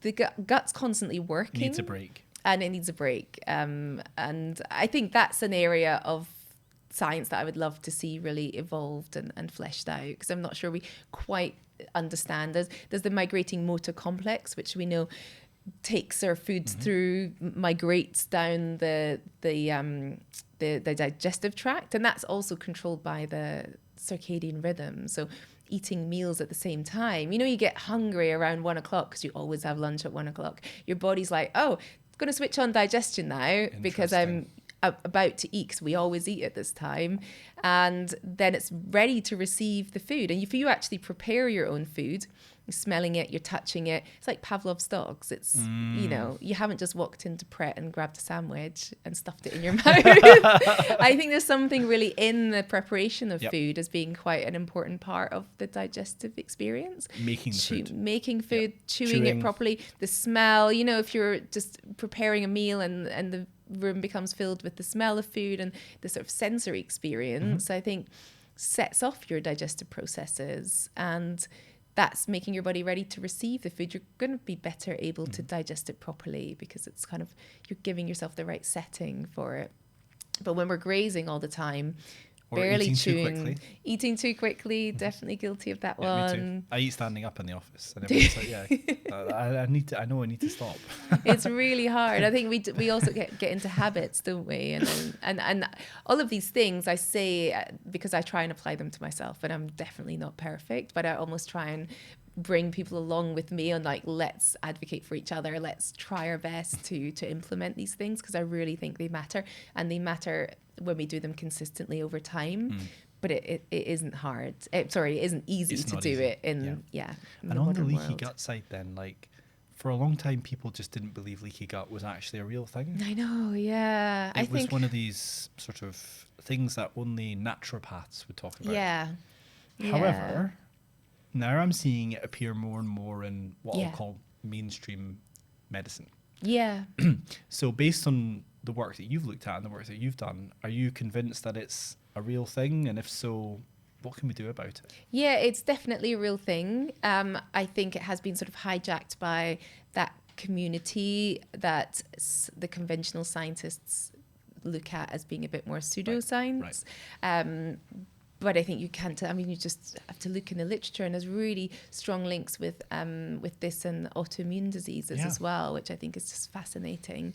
the gut's constantly working. Needs a break. And it needs a break. And I think that's an area of science that I would love to see really evolved and fleshed out, because I'm not sure we quite understand. There's the migrating motor complex, which we know takes our foods through, migrates down the digestive tract, and that's also controlled by the circadian rhythm. So eating meals at the same time, you know, you get hungry around 1 o'clock because you always have lunch at 1 o'clock. Your body's like, oh, it's going to switch on digestion now because I'm about to eat, because we always eat at this time, and then it's ready to receive the food. And if you actually prepare your own food, you're smelling it, you're touching it, it's like Pavlov's dogs. It's, you know, you haven't just walked into Pret and grabbed a sandwich and stuffed it in your mouth. I think there's something really in the preparation of food as being quite an important part of the digestive experience. Making food, chewing it properly, the smell, you know, if you're just preparing a meal and the room becomes filled with the smell of food and the sort of sensory experience, I think sets off your digestive processes, and that's making your body ready to receive the food. You're going to be better able to digest it properly, because it's kind of, you're giving yourself the right setting for it. But when we're grazing all the time, or barely eating chewing, eating too quickly, definitely guilty of that one. Me too. I eat standing up in the office, and everyone's like, I need to stop. It's really hard. I think we also get into habits, don't we? And all of these things I say because I try and apply them to myself, and I'm definitely not perfect, but I almost try and bring people along with me on, like, let's advocate for each other, let's try our best to implement these things, because I really think they matter, and they matter when we do them consistently over time. But it isn't hard. It isn't easy to do it in and on the leaky gut side, then, like, for a long time people just didn't believe leaky gut was actually a real thing. I know, yeah. It was one of these sort of things that only naturopaths would talk about. Yeah. However, now I'm seeing it appear more and more in what I'll call mainstream medicine. Yeah. So based on the work that you've looked at and the work that you've done, are you convinced that it's a real thing? And if so, what can we do about it? Yeah, it's definitely a real thing. I think it has been sort of hijacked by that community that the conventional scientists look at as being a bit more pseudoscience. Right. But I think you can't. I mean, you just have to look in the literature, and there's really strong links with this and autoimmune diseases as well, which I think is just fascinating.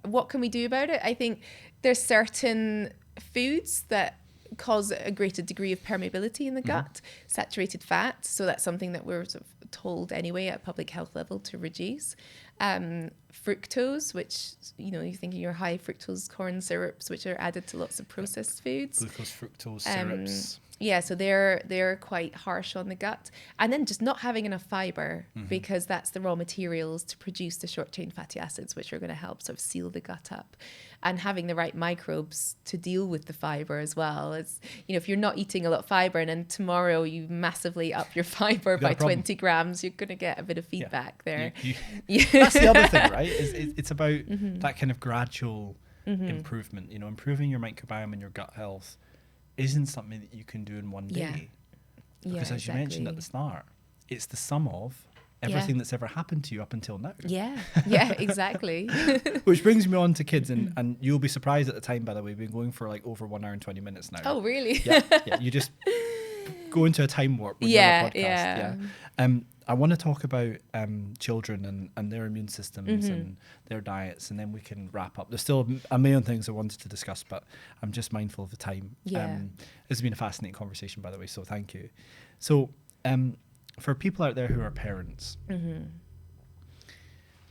What can we do about it? I think there's certain foods that cause a greater degree of permeability in the gut, saturated fat. So that's something that we're sort of told anyway at public health level to reduce. Fructose, which, you know, you think of your high fructose corn syrups, which are added to lots of processed foods. Glucose, fructose syrups. Yeah, so they're quite harsh on the gut. And then just not having enough fiber, because that's the raw materials to produce the short chain fatty acids, which are going to help sort of seal the gut up. And having the right microbes to deal with the fiber as well. It's, you know, if you're not eating a lot of fiber and then tomorrow you massively up your fiber by 20 grams, you're going to get a bit of feedback there. That's the other thing, right? It's about that kind of gradual improvement. You know, improving your microbiome and your gut health isn't something that you can do in one day. Because as you mentioned at the start, it's the sum of everything that's ever happened to you up until now. Yeah, exactly. Which brings me on to kids, and you'll be surprised at the time, by the way, we've been going for like over 1 hour and 20 minutes now. Oh, really? Yeah, you just go into a time warp when you're on a podcast. I want to talk about children and their immune systems and their diets, and then we can wrap up. There's still a million things I wanted to discuss, but I'm just mindful of the time. Yeah. This has been a fascinating conversation, by the way, so thank you. So for people out there who are parents,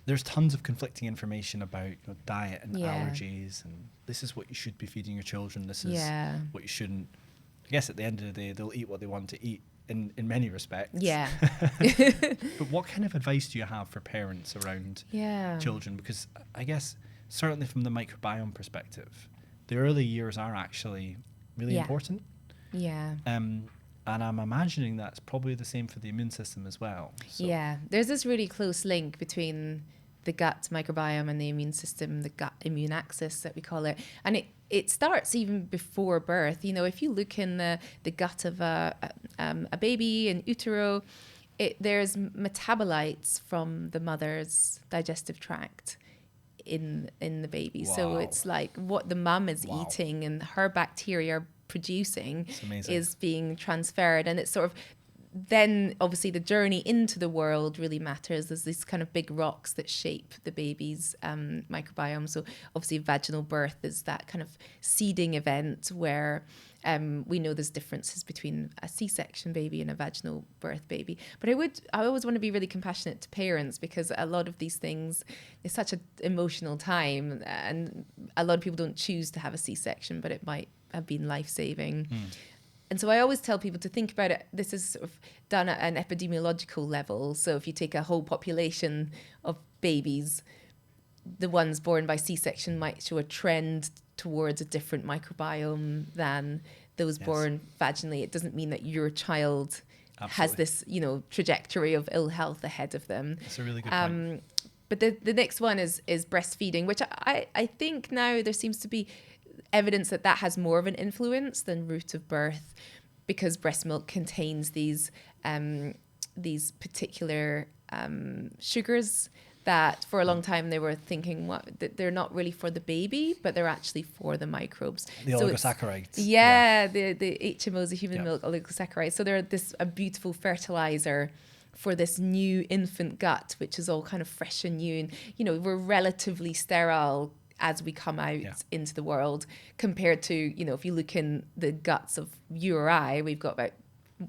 there's tons of conflicting information about, you know, diet and allergies, and this is what you should be feeding your children, this is what you shouldn't. I guess at the end of the day, they'll eat what they want to eat in many respects. Yeah. But what kind of advice do you have for parents around children? Because I guess certainly from the microbiome perspective, the early years are actually really Yeah. important. Yeah. And I'm imagining that's probably the same for the immune system as well. So, Yeah. There's this really close link between the gut microbiome and the immune system, the gut immune axis that we call it. And it starts even before birth. You know, if you look in the gut of a baby in utero, there's metabolites from the mother's digestive tract in the baby. So Wow. it's like what the mum is Wow. eating and her bacteria are producing It's amazing. is being transferred. And it's sort of, then obviously the journey into the world really matters. There's these kind of big rocks that shape the baby's microbiome. So obviously vaginal birth is that kind of seeding event where we know there's differences between a C-section baby and a vaginal birth baby. But I always want to be really compassionate to parents, because a lot of these things, it's such an emotional time, and a lot of people don't choose to have a C-section, but it might have been life-saving. And so I always tell people to think about it. This is sort of done at an epidemiological level. So if you take a whole population of babies, the ones born by C-section might show a trend towards a different microbiome than those born vaginally. It doesn't mean that your child has this, trajectory of ill health ahead of them. That's a really good point. But the next one is breastfeeding, which I think now there seems to be evidence that has more of an influence than route of birth, because breast milk contains these particular sugars that for a long time they were thinking that they're not really for the baby, but they're actually for the microbes. The oligosaccharides. The HMOs, the human milk oligosaccharides. So they're a beautiful fertilizer for this new infant gut, which is all kind of fresh and new. And, we're relatively sterile as we come out into the world, compared to, if you look in the guts of you or I, we've got about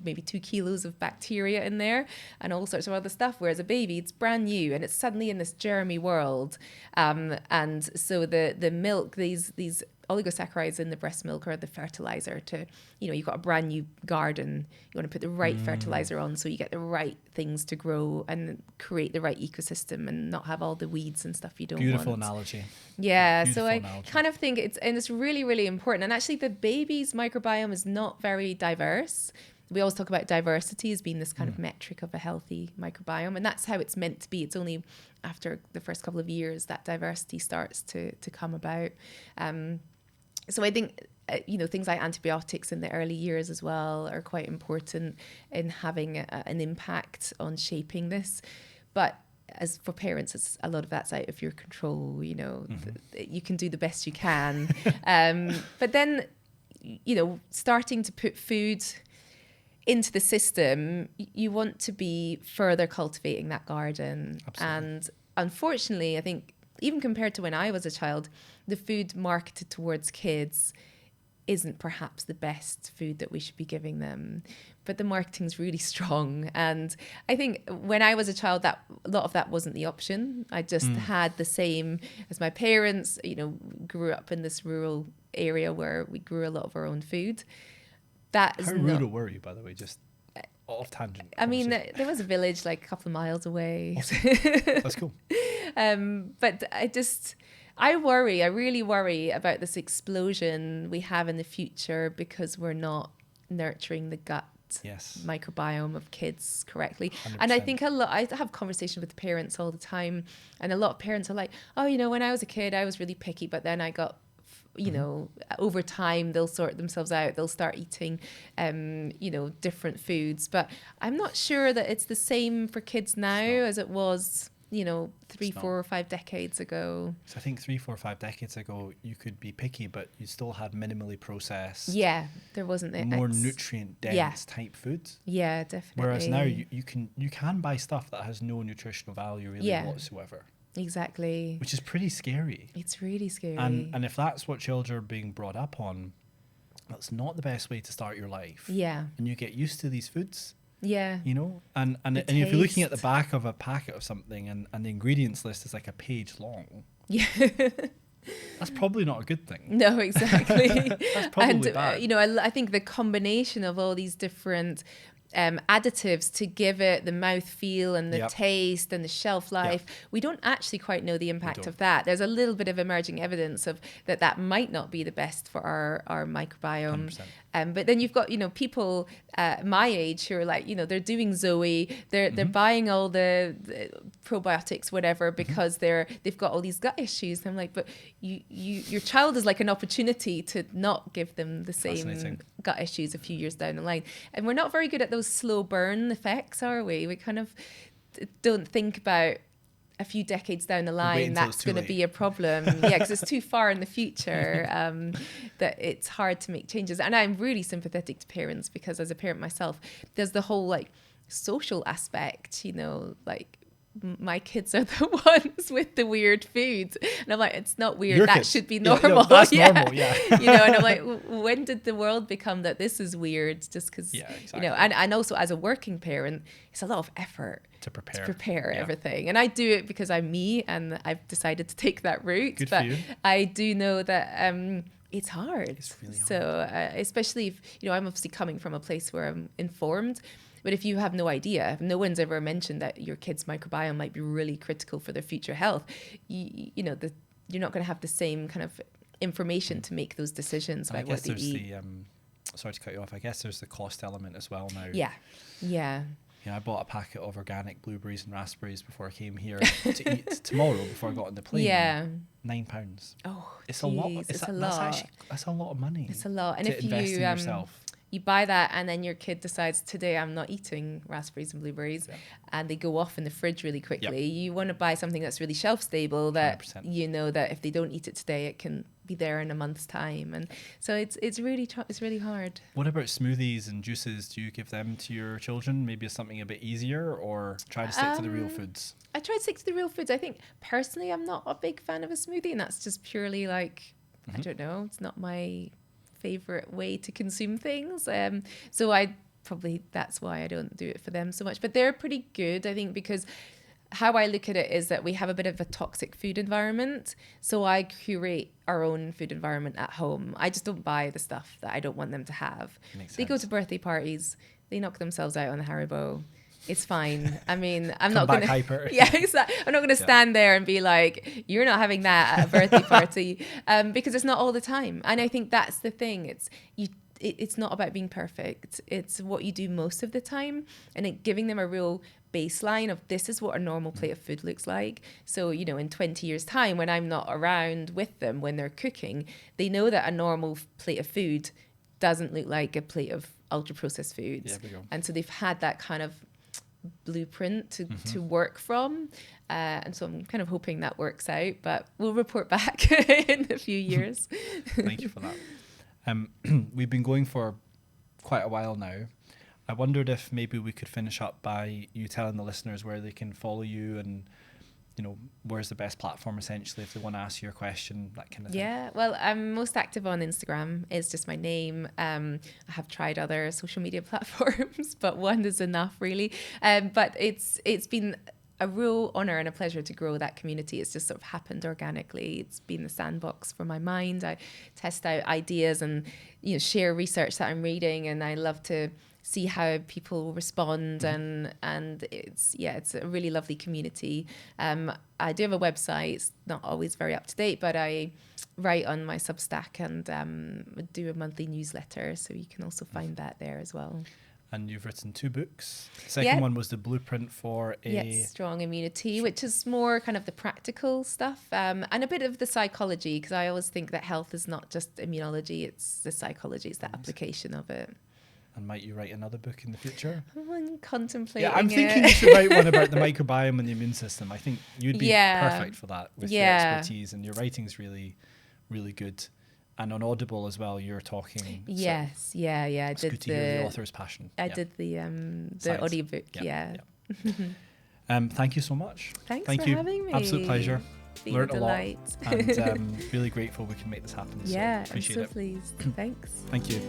maybe 2 kilos of bacteria in there and all sorts of other stuff, whereas a baby, it's brand new and it's suddenly in this germy world. And so the milk, these oligosaccharides in the breast milk are the fertilizer to, you've got a brand new garden, you want to put the right fertilizer on so you get the right things to grow and create the right ecosystem and not have all the weeds and stuff you don't want. Beautiful analogy. Yeah, Beautiful so I analogy. kind of think it's really, really important. And actually the baby's microbiome is not very diverse. We always talk about diversity as being this kind of metric of a healthy microbiome, and that's how it's meant to be. It's only after the first couple of years that diversity starts to come about. So I think, things like antibiotics in the early years as well are quite important in having an impact on shaping this. But as for parents, it's a lot of that's out of your control. You can do the best you can. But then, starting to put food into the system, you want to be further cultivating that garden. Absolutely. And unfortunately, I think even compared to when I was a child, the food marketed towards kids isn't perhaps the best food that we should be giving them, but the marketing's really strong. And I think when I was a child, that a lot of that wasn't the option. I just had the same as my parents, grew up in this rural area where we grew a lot of our own food. How rural were you, by the way? Just off tangent. I mean, there was a village like a couple of miles away. Awesome. That's cool. But I really worry about this explosion we have in the future because we're not nurturing the gut microbiome of kids correctly. 100%. And I think I have conversations with parents all the time, and a lot of parents are like, oh, when I was a kid, I was really picky, but then I got, over time they'll sort themselves out, they'll start eating different foods. But I'm not sure that it's the same for kids now as it was 3, 4 or 5 decades ago. So I think 3, 4, 5 decades ago you could be picky, but you still had minimally processed, there wasn't more nutrient dense type foods. Definitely. Whereas now you can buy stuff that has no nutritional value really whatsoever. Exactly. Which is pretty scary. It's really scary. And if that's what children are being brought up on, that's not the best way to start your life. Yeah. And you get used to these foods. Yeah. And if you're looking at the back of a packet of something and the ingredients list is like a page long. Yeah. That's probably not a good thing. No, exactly. That's probably bad. I think the combination of all these different additives to give it the mouthfeel and the Yep. taste and the shelf life. We don't actually quite know the impact of that. There's a little bit of emerging evidence of that might not be the best for our microbiome. 100%. But then you've got, people my age who are like, they're doing Zoe, they're buying all the probiotics, whatever, because they've got all these gut issues. And I'm like, but your child is like an opportunity to not give them the same gut issues a few years down the line. And we're not very good at those slow burn effects, are we? We kind of don't think about a few decades down the line that's going to be a problem. Because it's too far in the future that it's hard to make changes. And I'm really sympathetic to parents, because as a parent myself, there's the whole like social aspect, like my kids are the ones with the weird foods, and I'm like, it's not weird. Your that kids. Should be normal. No, that's normal. Yeah. And I'm like, when did the world become that this is weird? Just because, exactly. and also as a working parent, it's a lot of effort to prepare everything. And I do it because I'm me, and I've decided to take that route. Good but for you. I do know that it's hard. It's really hard. So especially if, I'm obviously coming from a place where I'm informed. But if you have no idea, if no one's ever mentioned that your kid's microbiome might be really critical for their future health, you're not going to have the same kind of information to make those decisions about what they eat. Sorry to cut you off. I guess there's the cost element as well now. Yeah. I bought a packet of organic blueberries and raspberries before I came here to eat tomorrow before I got on the plane. Yeah. £9. Oh, it's a lot. It's a lot. That's a lot of money. It's a lot. And to if invest you in yourself. You buy that, and then your kid decides, today I'm not eating raspberries and blueberries, and they go off in the fridge really quickly. You want to buy something that's really shelf stable, that 100%. That if they don't eat it today, it can be there in a month's time. And so it's really hard. What about smoothies and juices? Do you give them to your children? Maybe it's something a bit easier, or try to stick to the real foods? I try to stick to the real foods. I think personally I'm not a big fan of a smoothie, and that's just purely like, I don't know, it's not my favorite way to consume things, so that's why I don't do it for them so much. But they're pretty good, I think, because how I look at it is that we have a bit of a toxic food environment, so I curate our own food environment at home. I just don't buy the stuff that I don't want them to have. They go to birthday parties, they knock themselves out on the Haribo. It's fine. I mean, I'm not going to hyper. Yeah, exactly. I'm not going to stand there and be like, you're not having that at a birthday party, because it's not all the time. And I think that's the thing. It's not about being perfect. It's what you do most of the time, and giving them a real baseline of, this is what a normal plate of food looks like. So, in 20 years time, when I'm not around with them, when they're cooking, they know that a normal plate of food doesn't look like a plate of ultra processed foods. And so they've had that kind of blueprint to work from, and so I'm kind of hoping that works out, but we'll report back in a few years. Thank you for that. We've been going for quite a while now. I wondered if maybe we could finish up by you telling the listeners where they can follow you, and where's the best platform essentially if they want to ask you a question, that kind of thing. Yeah, well, I'm most active on Instagram. It's just my name. I have tried other social media platforms, but one is enough, really. But it's been a real honor and a pleasure to grow that community. It's just sort of happened organically. It's been the sandbox for my mind. I test out ideas and share research that I'm reading, and I love to see how people respond, and it's a really lovely community. I do have a website. It's not always very up to date, but I write on my Substack and do a monthly newsletter, so you can also find that there as well. And you've written 2 books. The second one was The Blueprint for a Strong Immunity, which is more kind of the practical stuff, and a bit of the psychology, because I always think that health is not just immunology, it's the psychology, it's the application of it. And might you write another book in the future? I'm contemplating. Yeah, I'm thinking you should write one about the microbiome and the immune system. I think you'd be perfect for that with your expertise, and your writing's really, really good. And on Audible as well, you're talking. Yes, I it's did good to hear the author's passion. I did the audiobook. Thank you so much. Thanks for having me. Absolute pleasure. Learned a lot, and really grateful we can make this happen. Yeah, so appreciate I'm so pleased. Thanks. Thank you.